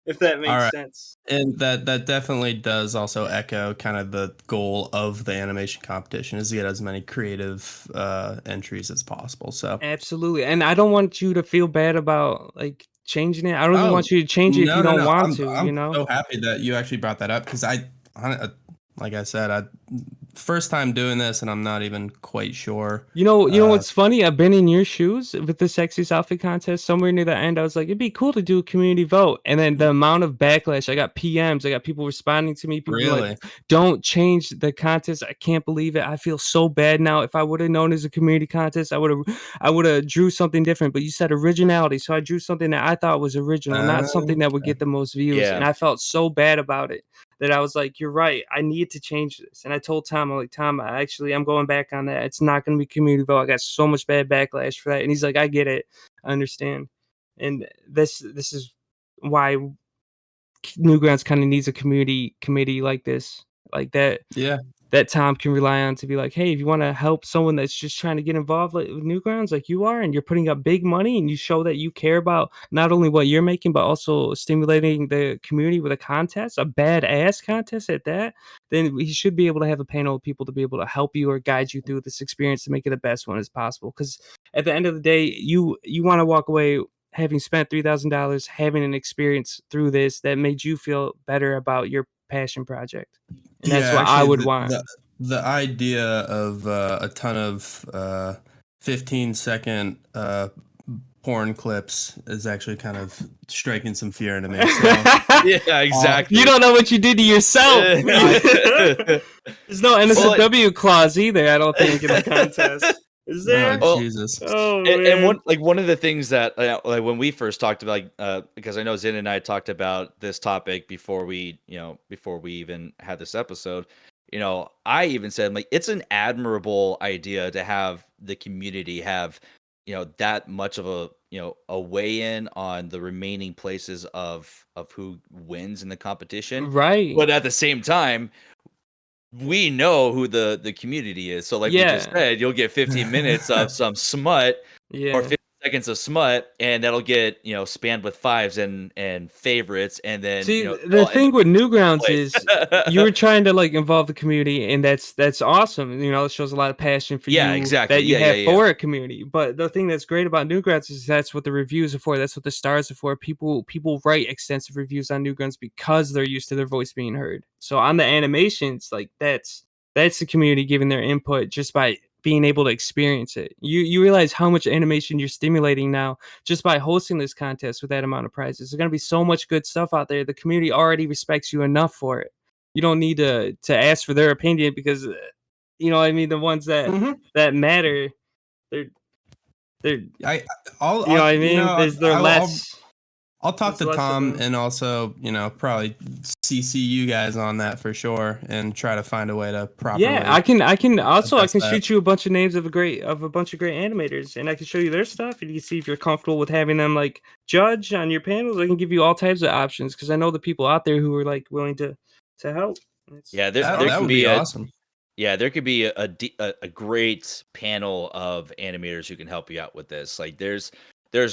makes All right. sense. And that definitely does also echo kind of the goal of the animation competition is to get as many creative entries as possible. So Absolutely. And I don't want you to feel bad about like changing it. I don't even want you to change it if you don't want to, I'm you know? so happy that you actually brought that up because like I said, first time doing this and I'm not even quite sure. You know what's funny? I've been in your shoes with the sexiest outfit contest. Somewhere near the end, I was like, it'd be cool to do a community vote. And then the amount of backlash, I got PMs, I got people responding to me. People Really? like, don't change the contest. I can't believe it. I feel so bad now. If I would have known as a community contest, I would have drew something different. But you said originality, so I drew something that I thought was original, not something that would get the most views. Yeah. And I felt so bad about it that I was like, you're right. I need to change this. And I told Tom, I'm like, Tom, I'm going back on that. It's not going to be community vote. I got so much bad backlash for that. And he's like, I get it. I understand. And this is why Newgrounds kind of needs a committee like this, like that. Yeah. That Tom can rely on to be like, hey, if you want to help someone that's just trying to get involved with Newgrounds like you are, and you're putting up big money and you show that you care about not only what you're making, but also stimulating the community with a contest, a badass contest at that, then he should be able to have a panel of people to be able to help you or guide you through this experience to make it the best one as possible. Because at the end of the day, you want to walk away having spent $3,000, having an experience through this that made you feel better about your passion project. And that's what I would want. The idea of a ton of 15-second porn clips is actually kind of striking some fear into me. So. Yeah, exactly. You don't know what you did to yourself. There's no NSFW clause either, I don't think, in the contest. Is there? Oh, Jesus. Oh, and one of the things that like when we first talked about, because I know Zin and I talked about this topic before we even had this episode, I even said, like, it's an admirable idea to have the community have, that much of a weigh in on the remaining places of who wins in the competition. Right. But at the same time, we know who the community is. So like we just said, you'll get 15 minutes of some smut or 15 seconds of smut, and that'll get, spanned with fives and favorites. And then the thing with Newgrounds is you were trying to like involve the community, and that's awesome. It shows a lot of passion for you exactly. that you have for a community. But the thing that's great about Newgrounds is that's what the reviews are for. That's what the stars are for. People write extensive reviews on Newgrounds because they're used to their voice being heard. So on the animations, like that's the community giving their input just by being able to experience it. You realize how much animation you're stimulating now just by hosting this contest with that amount of prizes. There's going to be so much good stuff out there. The community already respects you enough for it. You don't need to ask for their opinion because, the ones that matter, they're they're less. I'll talk There's to lots of Tom them. and also, probably CC you guys on that for sure and try to find a way to properly. Yeah, I can address that. shoot you a bunch of names of a bunch of great animators, and I can show you their stuff, and you can see if you're comfortable with having them like judge on your panels. I can give you all types of options because I know the people out there who are like willing to help. Yeah, there That could would be be a awesome. yeah, there could be a great panel of animators who can help you out with this. Like there's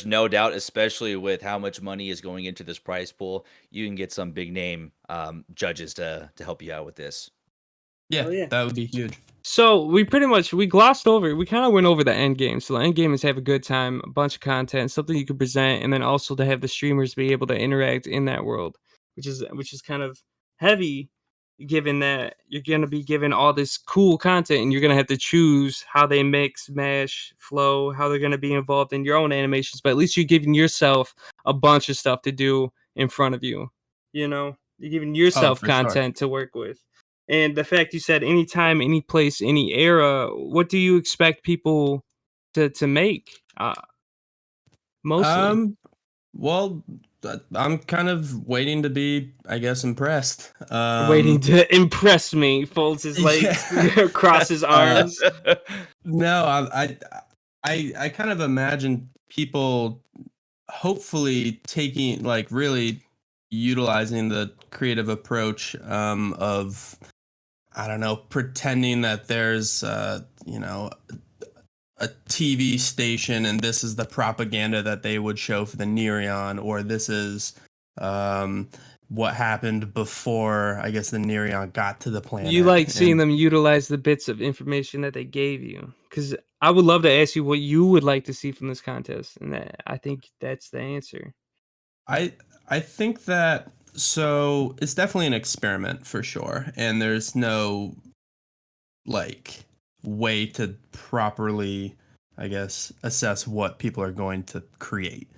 no doubt, especially with how much money is going into this prize pool, you can get some big name judges to help you out with this. Yeah, yeah. that would be huge. So we glossed over. We kind of went over the end game. So the end game is have a good time, a bunch of content, something you can present, and then also to have the streamers be able to interact in that world, which is kind of heavy, given that you're gonna be given all this cool content, and you're gonna have to choose how they mix, mash, flow, how they're gonna be involved in your own animations. But at least you're giving yourself a bunch of stuff to do in front of you. You're giving yourself for sure. content to work with. And the fact you said anytime, any place, any era, what do you expect people to make? Mostly. Well, I'm kind of waiting to be, I guess, impressed. Waiting to impress me, folds his legs, Yeah. cross his arms. No, I kind of imagine people hopefully taking, like, really utilizing the creative approach of, I don't know, pretending that there's a TV station and this is the propaganda that they would show for the Nerion, or this is what happened before, I guess, the Nerion got to the planet. You like seeing them utilize the bits of information that they gave you, because I would love to ask you what you would like to see from this contest, and I think that's the answer. I think that, so it's definitely an experiment for sure, and there's no like way to properly, I guess, assess what people are going to create.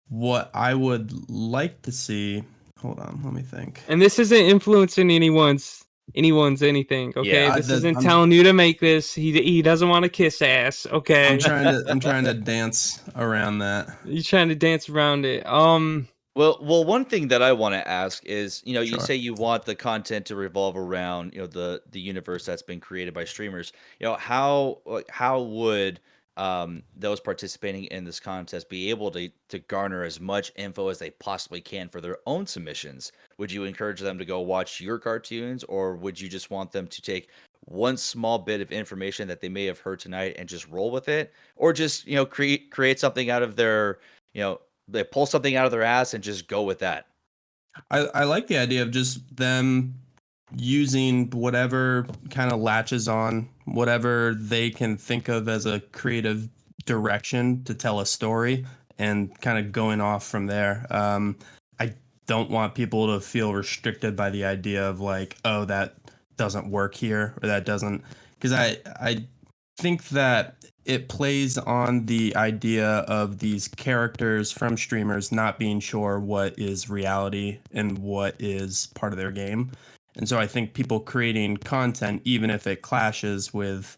What I would like to see, hold on, let me think. And this isn't influencing anyone's anything, okay? Yeah, this isn't telling you to make this. He doesn't want to kiss ass, okay? I'm trying to dance around that. You're trying to dance around it. Well, one thing that I want to ask is, you Sure. say you want the content to revolve around, the universe that's been created by streamers. How would those participating in this contest be able to garner as much info as they possibly can for their own submissions? Would you encourage them to go watch your cartoons, or would you just want them to take one small bit of information that they may have heard tonight and just roll with it, or just create something out of their they pull something out of their ass and just go with that? I like the idea of just them using whatever kind of latches on, whatever they can think of as a creative direction to tell a story, and kind of going off from there. I don't want people to feel restricted by the idea of like, oh, that doesn't work here, or that doesn't, because I think that it plays on the idea of these characters from streamers not being sure what is reality and what is part of their game. And so I think people creating content, even if it clashes with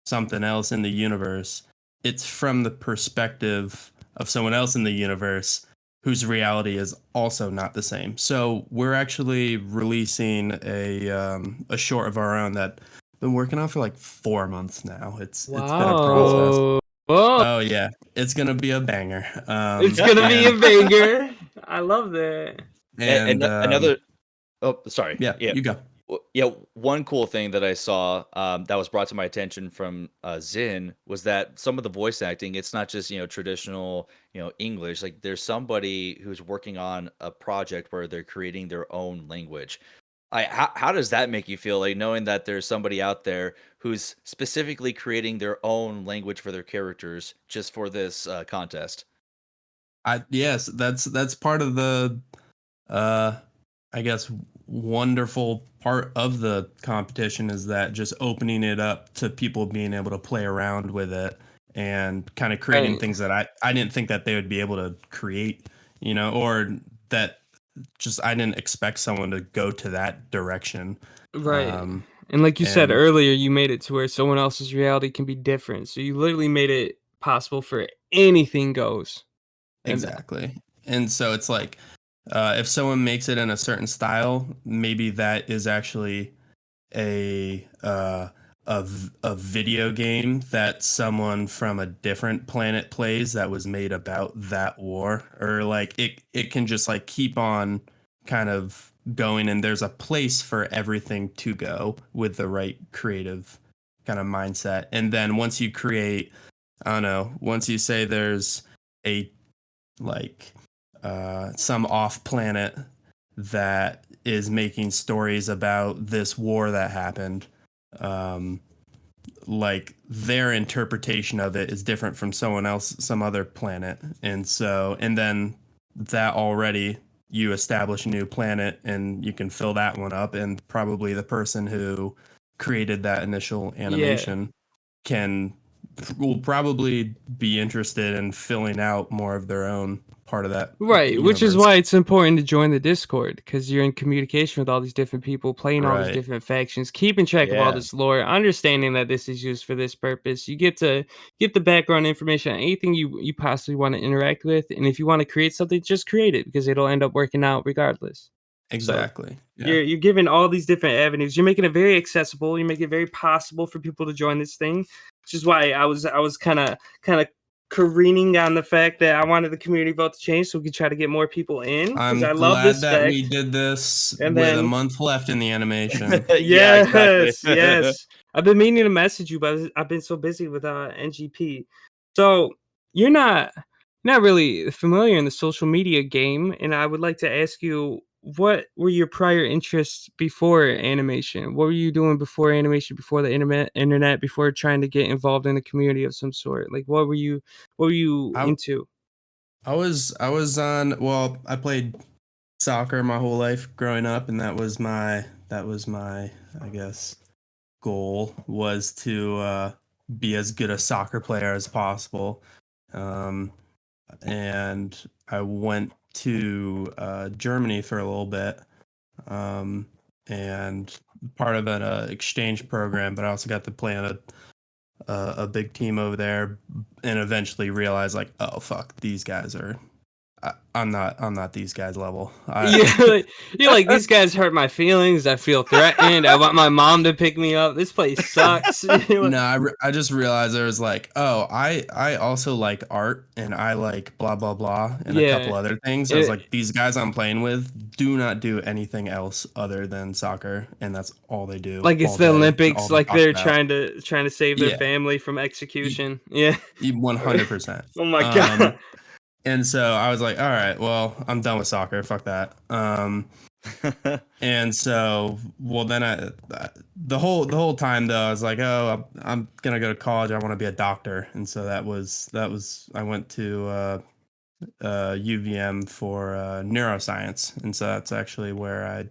something else in the universe, it's from the perspective of someone else in the universe whose reality is also not the same. So we're actually releasing a short of our own that been working on for like 4 months now. It's been a process. Whoa. Oh yeah, it's gonna be a banger. It's gonna be a banger. I love that. And Another. Oh, sorry. yeah, you go. Yeah, one cool thing that I saw that was brought to my attention from Zin was that some of the voice acting, it's not just traditional English. Like there's somebody who's working on a project where they're creating their own language. How does that make you feel, like knowing that there's somebody out there who's specifically creating their own language for their characters just for this contest? Yes, that's part of the I guess wonderful part of the competition, is that just opening it up to people being able to play around with it and kind of creating Right. things that I didn't think that they would be able to create, or that just I didn't expect someone to go to that direction. Right. And like you said and- earlier, you made it to where someone else's reality can be different. So you literally made it possible for anything goes. Exactly. And so it's like, if someone makes it in a certain style, maybe that is actually a a video game that someone from a different planet plays that was made about that war, or like it can just like keep on kind of going, and there's a place for everything to go with the right creative kind of mindset. And then once you create, I don't know, once you say there's a like some off planet that is making stories about this war that happened, um, like their interpretation of it is different from someone else, some other planet. And then that already you establish a new planet and you can fill that one up. And probably the person who created that initial animation will probably be interested in filling out more of their own part of that Right, which is universe. why it's important to join the Discord, because you're in communication with all these different people, playing all these Right. different factions, keeping track of all Yeah. this lore, understanding that this is used for this purpose. You get to get the background information on anything you possibly want to interact with, and if you want to create something, just create it, because it'll end up working out regardless. Exactly. You're giving all these different avenues. You're making it very accessible. You're making it very possible for people to join this thing, which is why I was kind of careening on the fact that I wanted the community vote to change so we could try to get more people in. Because I I'm love glad this that fact. we did this And with a then- month left in the animation. Yeah, exactly. Yes. I've been meaning to message you, but I've been so busy with NGP. So you're not really familiar in the social media game, and I would like to ask you, what were your prior interests before animation? What were you doing before animation, before the internet, before trying to get involved in a community of some sort? Like, what were you I- into? I was on, well, I played soccer my whole life growing up, and that was my I guess goal, was to be as good a soccer player as possible. And I went to Germany for a little bit, and part of an exchange program, but I also got to play on a big team over there, and eventually realized like, oh fuck, these guys are. I'm not these guys level. You're like, these guys hurt my feelings. I feel threatened. I want my mom to pick me up. This place sucks. No, I just realized there was like, oh, I also like art, and I like blah blah blah and a couple other things. I was like, these guys I'm playing with do not do anything else other than soccer, and that's all they do. Like, it's all the day, Olympics. all they Like, talk they're about. trying to save their Yeah. family from execution. Yeah. 100%. Oh my god. And so I was like, all right, well, I'm done with soccer. Fuck that. And so, well, then the whole time though, I was like, oh, I'm gonna go to college. I want to be a doctor. And so that was I went to UVM for neuroscience, and so that's actually where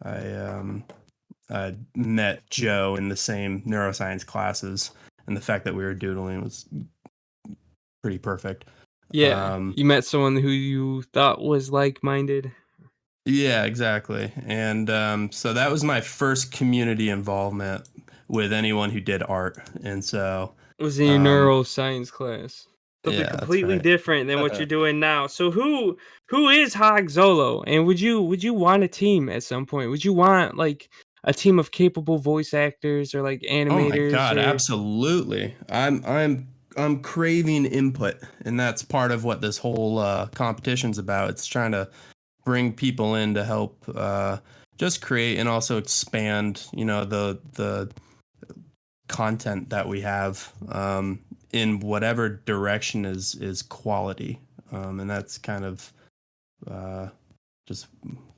I met Joe in the same neuroscience classes, and the fact that we were doodling was pretty perfect. Yeah. You met someone who you thought was like-minded. Yeah, exactly. And so that was my first community involvement with anyone who did art. And so It was in your neuroscience class. Something yeah, that's completely right. different than what you're doing now. So who is Hogzolo? And would you want a team at some point? Would you want like a team of capable voice actors or like animators? Oh my god, or... absolutely. I'm craving input, and that's part of what this whole competition's about. It's trying to bring people in to help just create and also expand, the content that we have in whatever direction is quality, and that's kind of just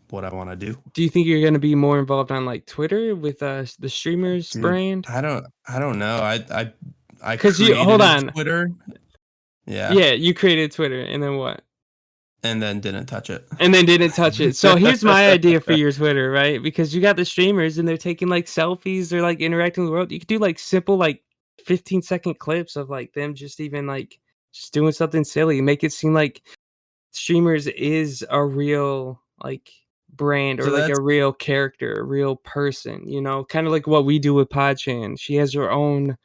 what I want to do. Do you think you're going to be more involved on like Twitter with the streamers Dude, brand? I don't know. I 'Cause you- created hold a on. Twitter. Yeah. Yeah, you created Twitter and then what? And then didn't touch it. And then didn't touch it. So here's my idea for your Twitter, right? Because you got the streamers and they're taking like selfies, they're like interacting with the world. You could do like simple like 15-second clips of like them just even like just doing something silly. Make it seem like streamers is a real like brand or So like that's a real character, a real person, kind of like what we do with Podchan. She has her own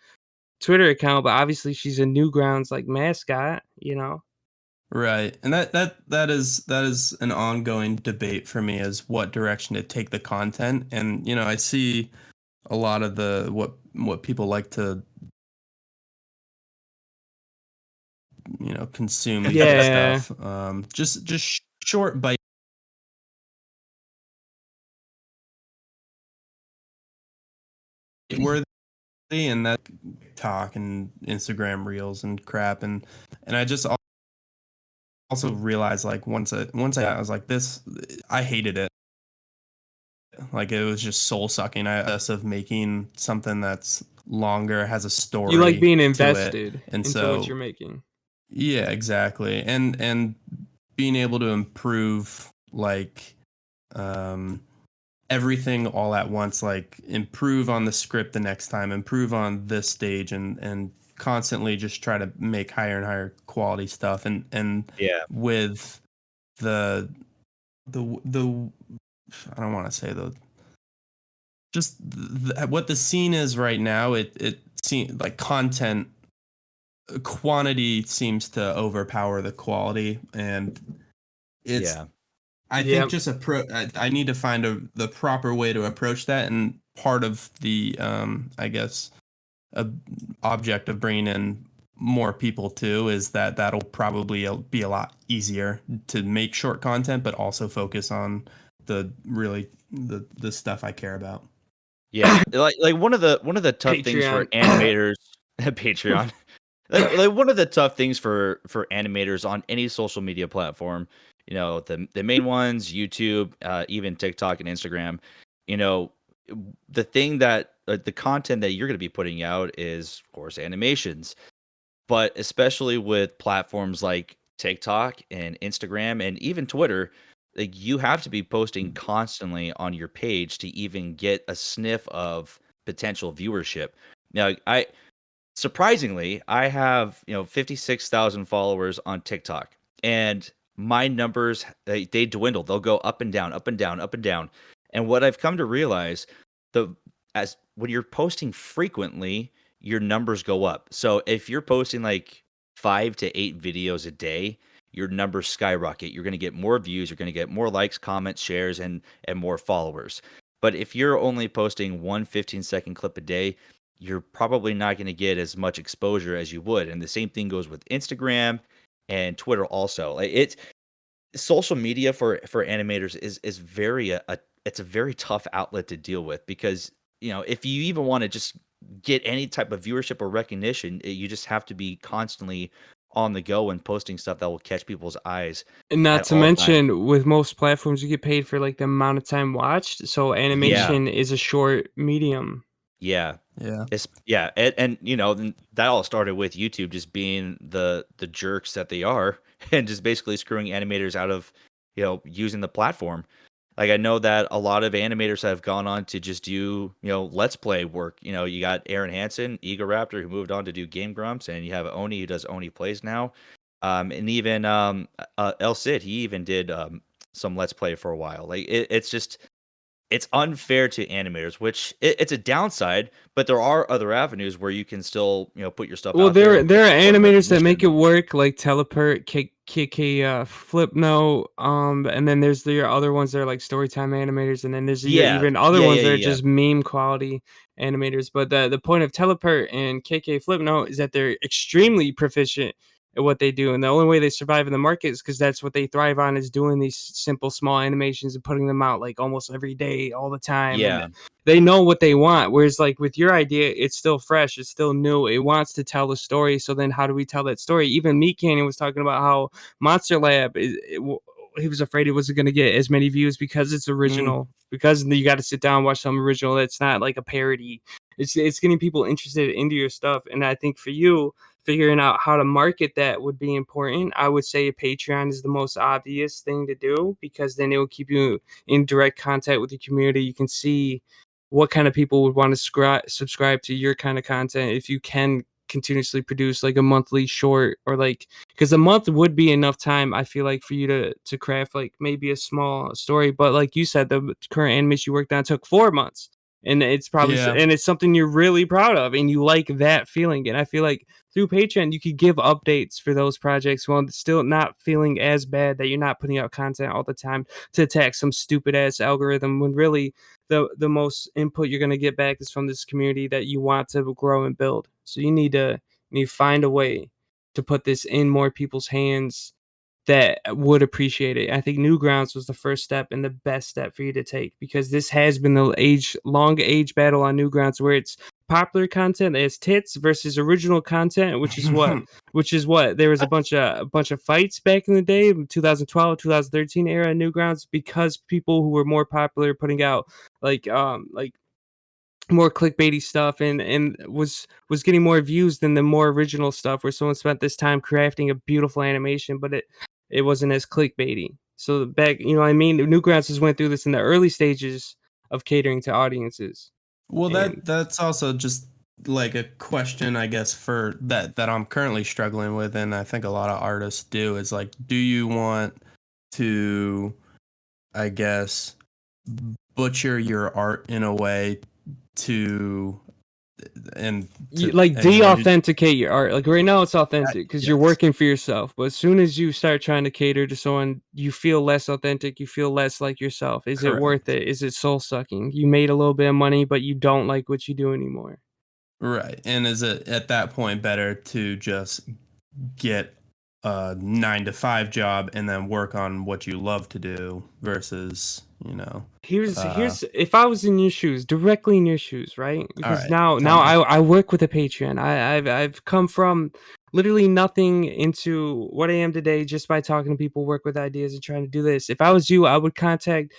Twitter account, but obviously she's a Newgrounds like mascot. Right. And that is an ongoing debate for me, is what direction to take the content. And I see a lot of the what people like to consume these Yeah. stuff. Just short bite worthy, and that talk and Instagram reels and crap. And I just also realized, like, once I was like, this, I hated it. Like, it was just soul sucking. Of making something that's longer, has a story. You like being to it. invested And into so what you're making. yeah, exactly. And being able to improve, like, everything all at once, like improve on the script the next time, improve on this stage, and constantly just try to make higher and higher quality stuff. And Yeah. with the I don't want to say just what the scene is right now, it seems like content quantity seems to overpower the quality. And it's Yeah. I Yeah. think just I need to find the proper way to approach that. And part of the I guess object of bringing in more people too is that that'll probably be a lot easier to make short content, but also focus on the stuff I care about. Yeah. Like one of the tough things for Patreon. animators Patreon. Like one of the tough things for animators on any social media platform, the main ones, YouTube, even TikTok and Instagram, you know, the thing that the content that you're going to be putting out is, of course, animations. But especially with platforms like TikTok and Instagram and even Twitter, like you have to be posting constantly on your page to even get a sniff of potential viewership. Now, surprisingly, I have 56,000 followers on TikTok, and my numbers they dwindle. They'll go up and down, up and down, up and down. And what I've come to realize, as when you're posting frequently, your numbers go up. So if you're posting like 5 to 8 videos a day, your numbers skyrocket. You're going to get more views. You're going to get more likes, comments, shares, and more followers. But if you're only posting one 15-second clip a day, you're probably not going to get as much exposure as you would. And the same thing goes with Instagram and Twitter also. Like it's social media for animators is very it's a very tough outlet to deal with, because if you even want to just get any type of viewership or recognition, you just have to be constantly on the go and posting stuff that will catch people's eyes And not at to all times. mention, with most platforms, you get paid for like the amount of time watched. So animation is a short medium. Yeah. Yeah. And then that all started with YouTube just being the jerks that they are, and just basically screwing animators out of using the platform. Like, I know that a lot of animators have gone on to just do let's play work. You got Aaron Hansen, Ego Raptor, who moved on to do Game Grumps, and you have Oni, who does Oni Plays now, and even El Cid, he even did some let's play for a while. Like it's unfair to animators, which it's a downside, but there are other avenues where you can still, put your stuff Well, out there. there are and get animators that make it recognition. work, like Telepert, KK, Flipnote, and then there's the other ones that are like Storytime animators, and then there's Yeah, even other yeah, ones yeah, that are yeah, just meme quality animators. But the point of Telepert and KK Flipnote is that they're extremely proficient at what they do, and the only way they survive in the market is because that's what they thrive on, is doing these simple small animations and putting them out like almost every day, all the time, and yeah, they know what they want. Whereas like with your idea, it's still fresh, it's still new, it wants to tell a story. So then how do we tell that story? Even Meat Canyon was talking about how Monster Lab he was afraid it wasn't going to get as many views because it's original, because you got to sit down and watch something original that's not like a parody. It's getting people interested into your stuff. And I think for you, figuring out how to market that would be important. I would say a Patreon is the most obvious thing to do, because then it will keep you in direct contact with the community. You can see what kind of people would want to subscribe to your kind of content if you can continuously produce like a monthly short, or like, because a month would be enough time, I feel like, for you to craft like maybe a small story. But like you said, the current animation you worked on took 4 months, and it's probably and it's something you're really proud of, and you like that feeling. And I feel like through Patreon you could give updates for those projects while still not feeling as bad that you're not putting out content all the time to attack some stupid ass algorithm, when really the most input you're going to get back is from this community that you want to grow and build. So you need to find a way to put this in more people's hands that would appreciate it. I think Newgrounds was the first step and the best step for you to take, because this has been the long age battle on Newgrounds, where it's popular content as tits versus original content, which is what there was a bunch of fights back in the day, 2012, 2013 era Newgrounds, because people who were more popular putting out like more clickbaity stuff and was getting more views than the more original stuff, where someone spent this time crafting a beautiful animation, but it wasn't as clickbaity. So back, I mean, Newgrounds just went through this in the early stages of catering to audiences. Well, that's also just like a question, I guess, for that I'm currently struggling with, and I think a lot of artists do, is like, do you want to, I guess, butcher your art in a way to de-authenticate your art? Like right now it's authentic because you're working for yourself, but as soon as you start trying to cater to someone, you feel less authentic, you feel less like yourself. Is it worth it? Is it soul sucking? You made a little bit of money, but you don't like what you do anymore. Right. And is it at that point better to just get a 9-to-5 job and then work on what you love to do versus, here's if I was in your shoes, directly in your shoes, right? Because right, now I work with a Patreon. I've come from literally nothing into what I am today just by talking to people, work with ideas, and trying to do this. If I was you, I would contact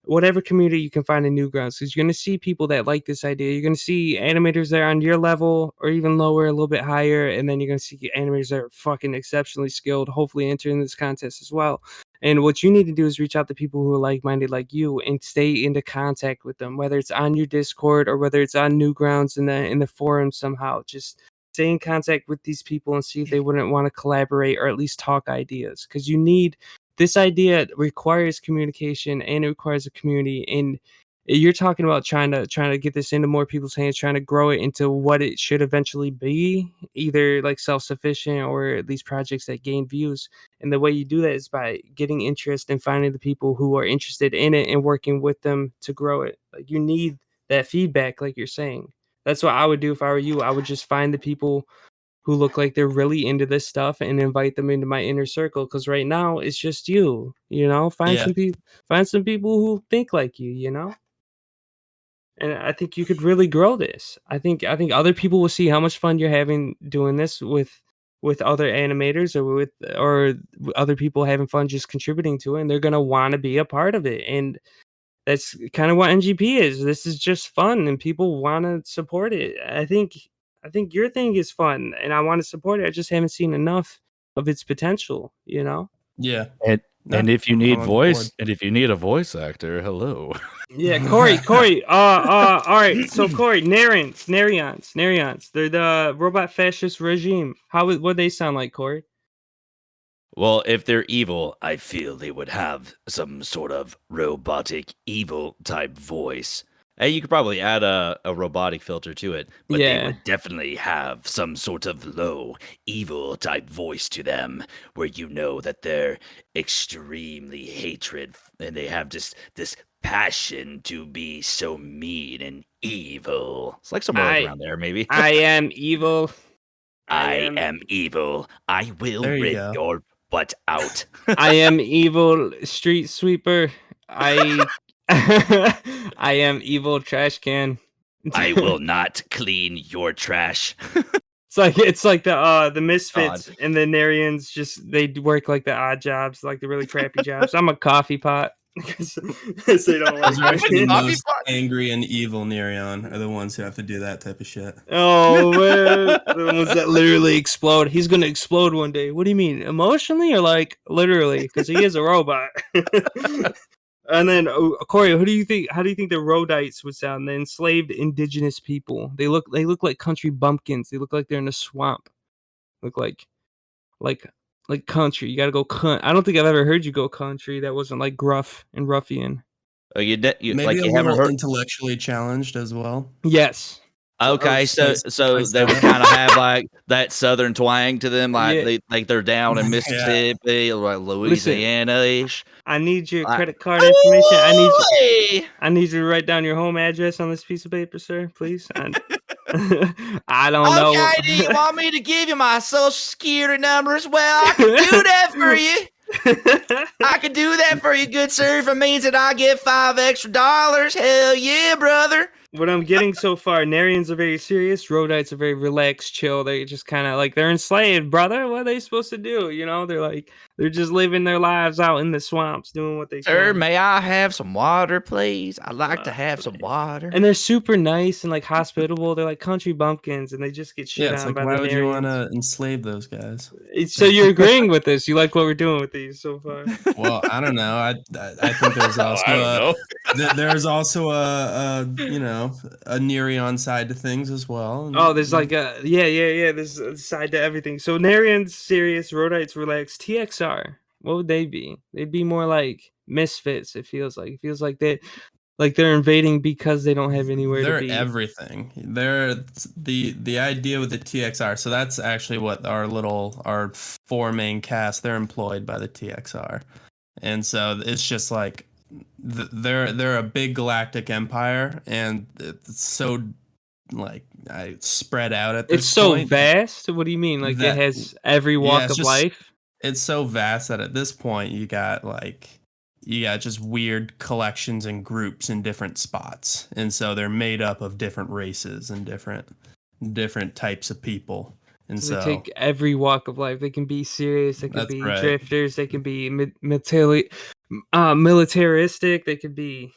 whatever community you can find in Newgrounds, because you're going to see people that like this idea. You're going to see animators that are on your level or even lower, a little bit higher, and then you're going to see animators that are fucking exceptionally skilled, hopefully entering this contest as well. And what you need to do is reach out to people who are like-minded like you and stay into contact with them, whether it's on your Discord or whether it's on Newgrounds in the forum somehow. Just stay in contact with these people and see if they wouldn't want to collaborate or at least talk ideas, because this idea requires communication and it requires a community. And you're talking about trying to get this into more people's hands, trying to grow it into what it should eventually be, either like self-sufficient or at least projects that gain views. And the way you do that is by getting interest and finding the people who are interested in it and working with them to grow it. Like, you need that feedback, like you're saying. That's what I would do if I were you. I would just find the people who look like they're really into this stuff and invite them into my inner circle, because right now it's just you, find some people who think like you. And I think you could really grow this. I think other people will see how much fun you're having doing this with other animators or other people having fun just contributing to it, and they're going to want to be a part of it. And that's kind of what NGP is. This is just fun and people want to support it. I think your thing is fun and I want to support it. I just haven't seen enough of its potential, Yeah. And if you need a voice actor, hello. Yeah, Corey. All right. So Corey, Nerions. They're the robot fascist regime. What they sound like, Corey? Well, if they're evil, I feel they would have some sort of robotic evil type voice. Hey, you could probably add a robotic filter to it, but they would definitely have some sort of low, evil type voice to them, where you know that they're extremely hatred, and they have just this passion to be so mean and evil. It's like somewhere around there, maybe. I am evil. I am evil. I will rip your butt out. I am evil street sweeper. I am evil trash can. I will not clean your trash. It's like the Misfits and the Nerions. Just they work like the odd jobs, like the really crappy jobs. I'm a coffee pot. Because they don't like the most angry and evil Nerion are the ones who have to do that type of shit. Oh man, the ones that literally explode. He's gonna explode one day. What do you mean, emotionally or like literally? Because he is a robot. And then Corey, how do you think the Rodites would sound? The enslaved indigenous people. They look like country bumpkins. They look like they're in a swamp. Look like country. You gotta go I don't think I've ever heard you go country that wasn't like gruff and ruffian. You Maybe like a you haven't little heard. intellectually challenged as well. Yes. Okay, so spice they that would up. kind of have like that southern twang to them, like Yeah. they're down in Yeah. Mississippi or like Louisiana-ish. I need your Like, credit card information. "Ooh-wee!" I need you to write down your home address on this piece of paper, sir, please. I don't know. Okay, do you want me to give you my social security number as well? I can do that for you. I can do that for you, good sir. If it means that I get $5 extra. Hell yeah, brother. What I'm getting so far, Nerions are very serious. Rodites are very relaxed, chill. They just kind of like they're enslaved, brother. What are they supposed to do? You know, they're just living their lives out in the swamps, doing what they Sir, can. may I have some water, please? I'd like to have some water. And they're super nice and like hospitable. They're like country bumpkins, and they just get shit Yeah, it's on like, by why the would you want Nerions. to enslave those guys? So you're agreeing with this? You like what we're doing with these so far? Well, I don't know. I think there's also I don't know. there's also a Nerion side to things as well. Oh, there's like a yeah. There's a side to everything. So Nerion's serious, Rodites relaxed. TXR, what would they be? They'd be more like misfits. It feels like they're invading because they don't have anywhere to They're be. everything. They're the idea with the TXR. So that's actually what our 4 main cast. They're employed by the TXR, and so it's just like they're a big galactic empire, and it's so like spread out at this It's so point vast. What do you mean? Like it that has every walk it's of just life? it's so vast that at this point you got just weird collections and groups in different spots, and so they're made up of different races and different types of people, and So they so take every walk of life. They can be serious. They can that's be right. drifters. They can be militaristic. They could be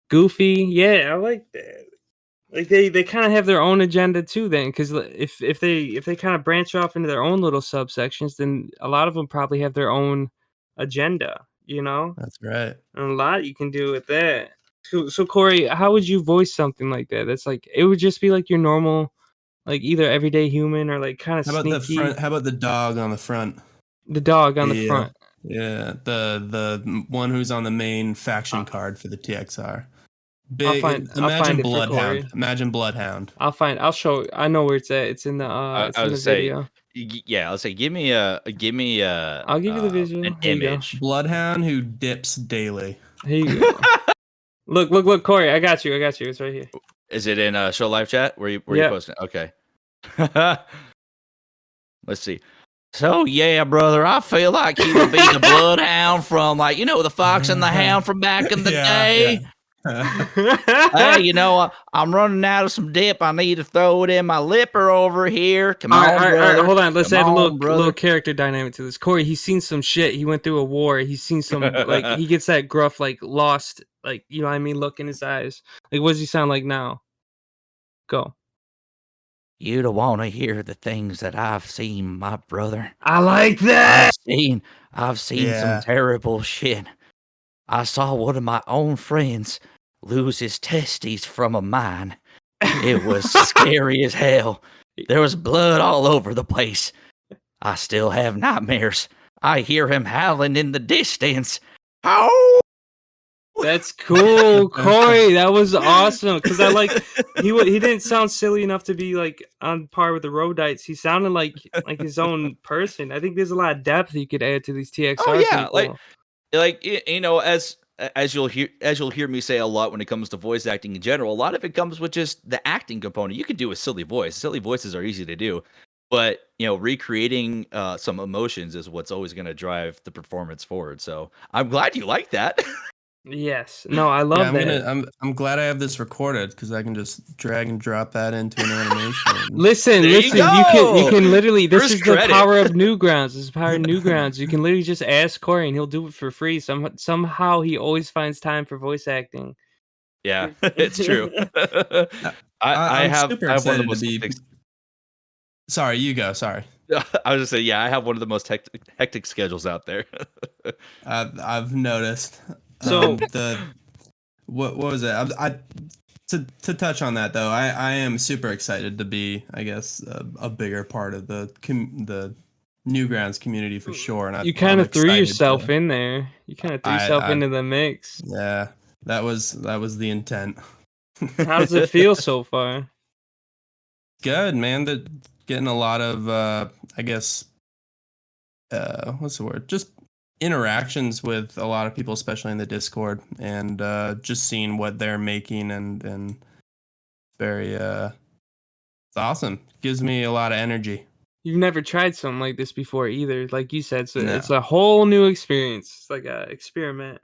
goofy. Yeah, I like that. Like they kind of have their own agenda too. Then, because if they kind of branch off into their own little subsections, then a lot of them probably have their own agenda. You know, That's right. and a lot you can do with that. So Corey, how would you voice something like that? That's like it would just be like your normal, like either everyday human or like kind of How about the sneaky. front? How about the dog on the front? The dog on the Yeah. front. Yeah, the one who's on the main faction card for the TXR. Big. find Imagine it for Bloodhound. Corey. Imagine Bloodhound. I'll show. I know where it's at. It's in the I in the would say, video. yeah, I'll say, give me a I'll give you the visual. an Here you go. image. Bloodhound who dips daily. Here you go. Look, Corey. I got you. It's right here. Is it in show live chat? Where you Yeah. posting it? Okay. Let's see. So yeah, brother, I feel like he would be the bloodhound from like the Fox and the Hound from back in the day. Yeah. Hey, I'm running out of some dip. I need to throw it in my lipper over here. Come on, All right, brother. hold on. Let's Come add a on, little character dynamic to this. Corey, he's seen some shit. He went through a war. He's seen some like he gets that gruff, like lost, like you know what I mean, look in his eyes. Like what does he sound like now? Go. You don't want to hear the things that I've seen, my brother. I like that. I've seen Yeah. some terrible shit. I saw one of my own friends lose his testes from a mine. It was scary as hell. There was blood all over the place. I still have nightmares. I hear him howling in the distance. Oh! That's cool, Corey. That was awesome because I like he didn't sound silly enough to be like on par with the Rodites. He sounded like his own person. I think there's a lot of depth you could add to these TXR. Oh yeah, people. as you'll hear me say a lot when it comes to voice acting in general, a lot of it comes with just the acting component. You can do a silly voice. Silly voices are easy to do, but recreating some emotions is what's always going to drive the performance forward. So I'm glad you like that. Yes. No, I love that. I'm glad I have this recorded because I can just drag and drop that into an animation. Listen, There you you can literally. This First is credit. the power of Newgrounds. This is the power of Newgrounds. You can literally just ask Corey, and he'll do it for free. Somehow he always finds time for voice acting. Yeah, it's true. I I'm have super one of the excited most to be. Sorry, you go. Sorry. I was gonna say, yeah, I have one of the most hectic schedules out there. I've noticed. So- What was it? To touch on that though, I am super excited to be, I guess, a bigger part of the Newgrounds community for sure, and You I'm kind of threw excited yourself to, in there. You kind of threw I, yourself I, into the mix. yeah, that was the intent. How does it feel so far? Good, man. That getting a lot of, I guess, what's the word? Just interactions with a lot of people, especially in the Discord, and just seeing what they're making, and very, it's awesome. Gives me a lot of energy. You've never tried something like this before either. Like you said, so No. it's a whole new experience. It's like a experiment.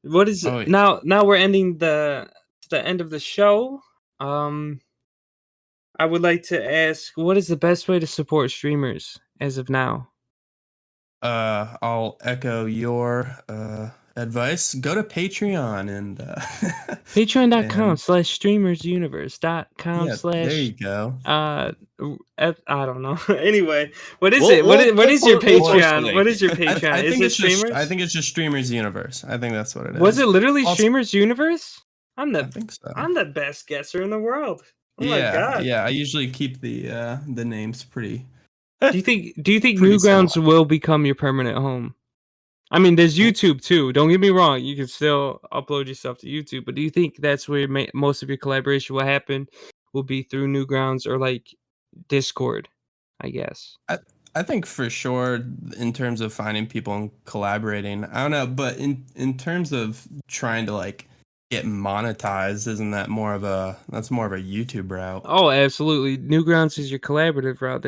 What is Oh, yeah. now we're ending the end of the show. I would like to ask, what is the best way to support streamers as of now? I'll echo your advice. Go to Patreon and Patreon.com/streamersuniverse.com yeah, there you / go. I don't know. Anyway, what is We'll- it? we'll- What is your we'll post the Patreon? link. What is your Patreon? I Is think it it's just streamers? I think it's just Streamers Universe. I think that's what it is. Was it literally Also- Streamers Universe? I think so. I'm the best guesser in the world. Oh my yeah, god. yeah. I usually keep the names pretty. Do you think Pretty Newgrounds will become your permanent home? I mean, there's YouTube too. Don't get me wrong. You can still upload yourself to YouTube, but do you think that's where most of your collaboration will happen? Will be through Newgrounds or like Discord, I guess. I think for sure in terms of finding people and collaborating. I don't know, but in terms of trying to like get monetized, isn't that more of a YouTube route? Oh, absolutely. Newgrounds is your collaborative route.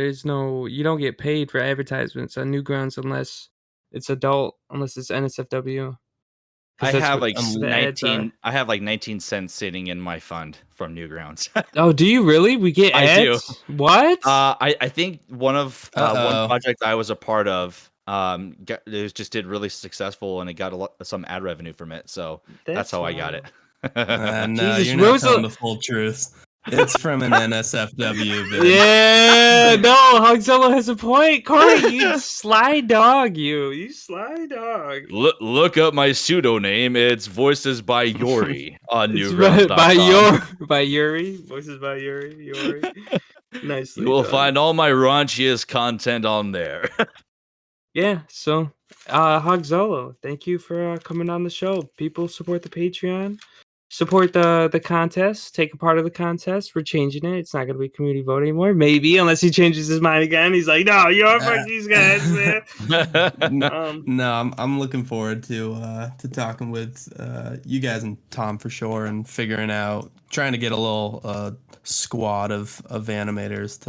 You don't get paid for advertisements on Newgrounds unless it's adult, unless it's NSFW. I have like the ads are. 19. I have like 19 cents sitting in my fund from Newgrounds. Oh, do you really? We get I do. ads? What? I think one Uh-oh. project I was a part of it just did really successful and it got some ad revenue from it. So that's how I got it. No, Jesus, you're where not was telling the- the full truth. It's from an NSFW vid. Yeah, no, Hogzolo has a point. Corey, you sly dog, you sly dog. Look up my pseudonym. It's Voices by Yori on It's Newgrounds.com. by Yuri. Voices by Yuri. Nicely You will done. find all my raunchiest content on there. Yeah, so Hogzolo, thank you for coming on the show. People support the Patreon. Support the contest. Take a part of the contest. We're changing it. It's not going to be community vote anymore. Maybe, unless he changes his mind again. He's like, no, you're fuck these guys, man. No, I'm looking forward to talking with you guys and Tom for sure, and figuring out, trying to get a little squad of animators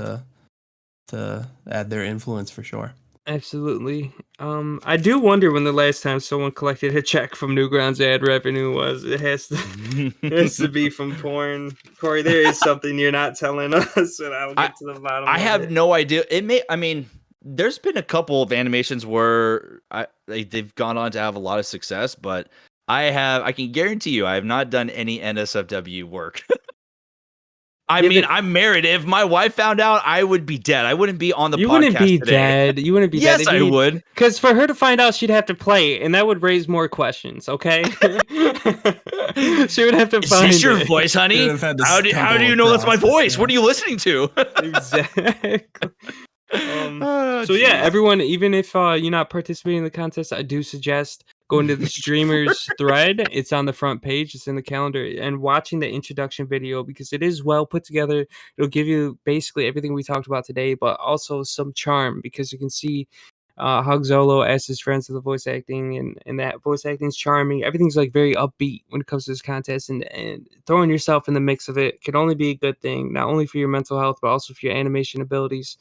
to add their influence for sure. Absolutely. I do wonder when the last time someone collected a check from Newgrounds ad revenue was. It has to be from porn. Corey, there is something you're not telling us, and I'll get to the bottom. I of have it. no idea. There's been a couple of animations where they've gone on to have a lot of success, but I can guarantee you I have not done any NSFW work. I'm married. If my wife found out, I would be dead. I wouldn't be on the podcast You wouldn't be today. dead. You wouldn't be Yes, dead. I would. Because for her to find out, she'd have to play, and that would raise more questions. Okay, she would have to Is find this your it. voice, honey? Should have had to How do stumble you know that's my across, voice? yeah. What are you listening to? Exactly. Oh, So yeah, geez. everyone, even if you're not participating in the contest, I do suggest going to the streamers thread. It's on the front page. It's in the calendar, and watching the introduction video, because it is well put together. It'll give you basically everything we talked about today, but also some charm, because you can see Hogzolo as his friends with the voice acting, and that voice acting is charming. Everything's like very upbeat when it comes to this contest, and throwing yourself in the mix of it can only be a good thing, not only for your mental health, but also for your animation abilities.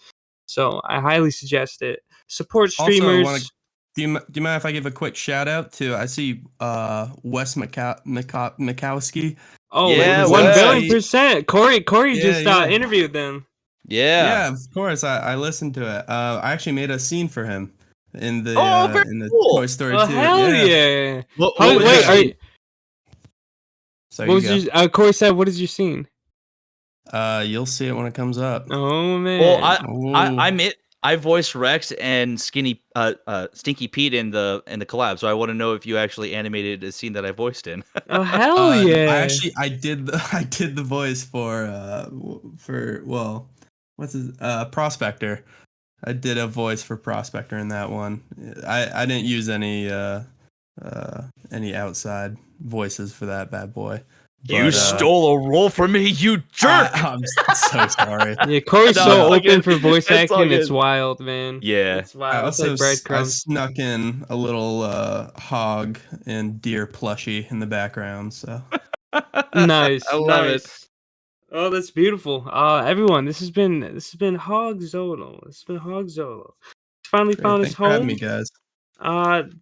So I highly suggest it. Support streamers. Do you mind if I give a quick shout out to, I see Wes Mikowski. Oh, Yeah, 1,000,000,000%. Corey Yeah, just yeah. interviewed them. Yeah. Of course. I listened to it. I actually made a scene for him in the very in the cool. Toy Story Oh 2. hell yeah! What How- was wait, your are scene? you, So what was your? Corey said, "What is your scene?" you'll see it when it comes up. Oh man. Well, I voiced Rex and Stinky Pete in the collab, so I want to know if you actually animated a scene that I voiced in. Oh hell yeah! I did the voice for what's his Prospector. I did a voice for Prospector in that one. I didn't use any outside voices for that bad boy. You stole a role from me, you jerk! I'm so sorry. Yeah, Corey's No, so it's all open good. for voice It's all acting. It's good. wild, man. Yeah. It's I wild. It's also like I breadcrumbs. snuck in a little hog and deer plushie in the background. So Nice. I love it. Nice. Oh, that's beautiful. Everyone, this has been Hogzolo. This has been Hogzolo. Finally great. found his Thanks for having home. me, guys.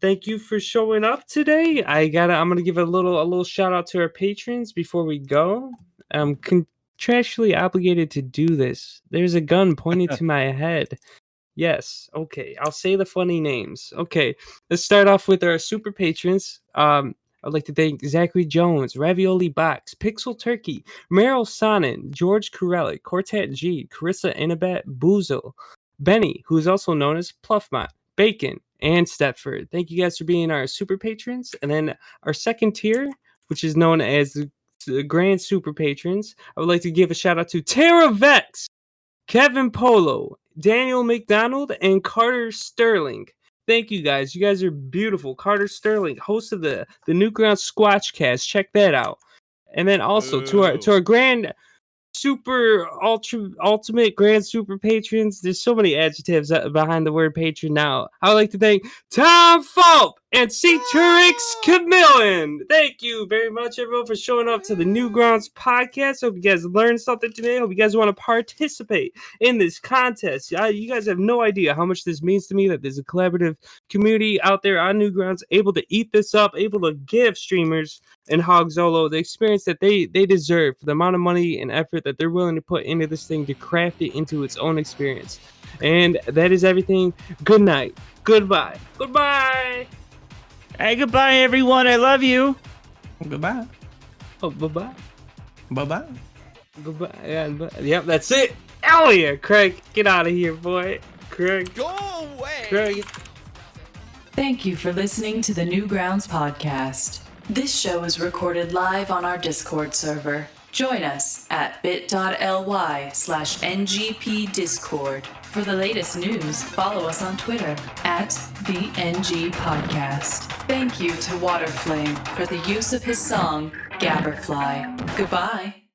Thank you for showing up today. I'm gonna give a little shout out to our patrons before we go. I'm contractually obligated to do this. There's a gun pointed to my head. Yes. Okay. I'll say the funny names. Okay. Let's start off with our super patrons. I'd like to thank Zachary Jones, Ravioli Box, Pixel Turkey, Meryl Sonnen, George Corelli, Quartet G, Carissa Inabat, Boozle, Benny, who's also known as Pluffmont, Bacon, and Stepford. Thank you guys for being our super patrons. And then our second tier, which is known as the Grand Super Patrons, I would like to give a shout out to Tara Vex, Kevin Polo, Daniel McDonald, and Carter Sterling. Thank you guys. You guys are beautiful. Carter Sterling, host of the Newgrounds Squatchcast. Check that out. And then also to our grand super ultimate grand super patrons. There's so many adjectives behind the word patron now. I would like to thank Tom Fulp and Ceturix Chameleon. Thank you very much, everyone, for showing up to the Newgrounds podcast. Hope you guys learned something today. Hope you guys want to participate in this contest. You guys have no idea how much this means to me, that there's a collaborative community out there on Newgrounds able to eat this up, able to give streamers and Hogzolo the experience that they deserve for the amount of money and effort that they're willing to put into this thing to craft it into its own experience. And that is everything. Good night. Goodbye. Goodbye. Hey, goodbye, everyone. I love you. Goodbye. Oh, bye-bye. Bye-bye. Goodbye. Yeah, yep, that's it. Hell yeah, Craig. Get out of here, boy. Craig. Go away! Craig. Thank you for listening to the Newgrounds podcast. This show is recorded live on our Discord server. Join us at bit.ly/NGP Discord. For the latest news, follow us on Twitter at the NG Podcast. Thank you to Waterflame for the use of his song, Gabberfly. Goodbye.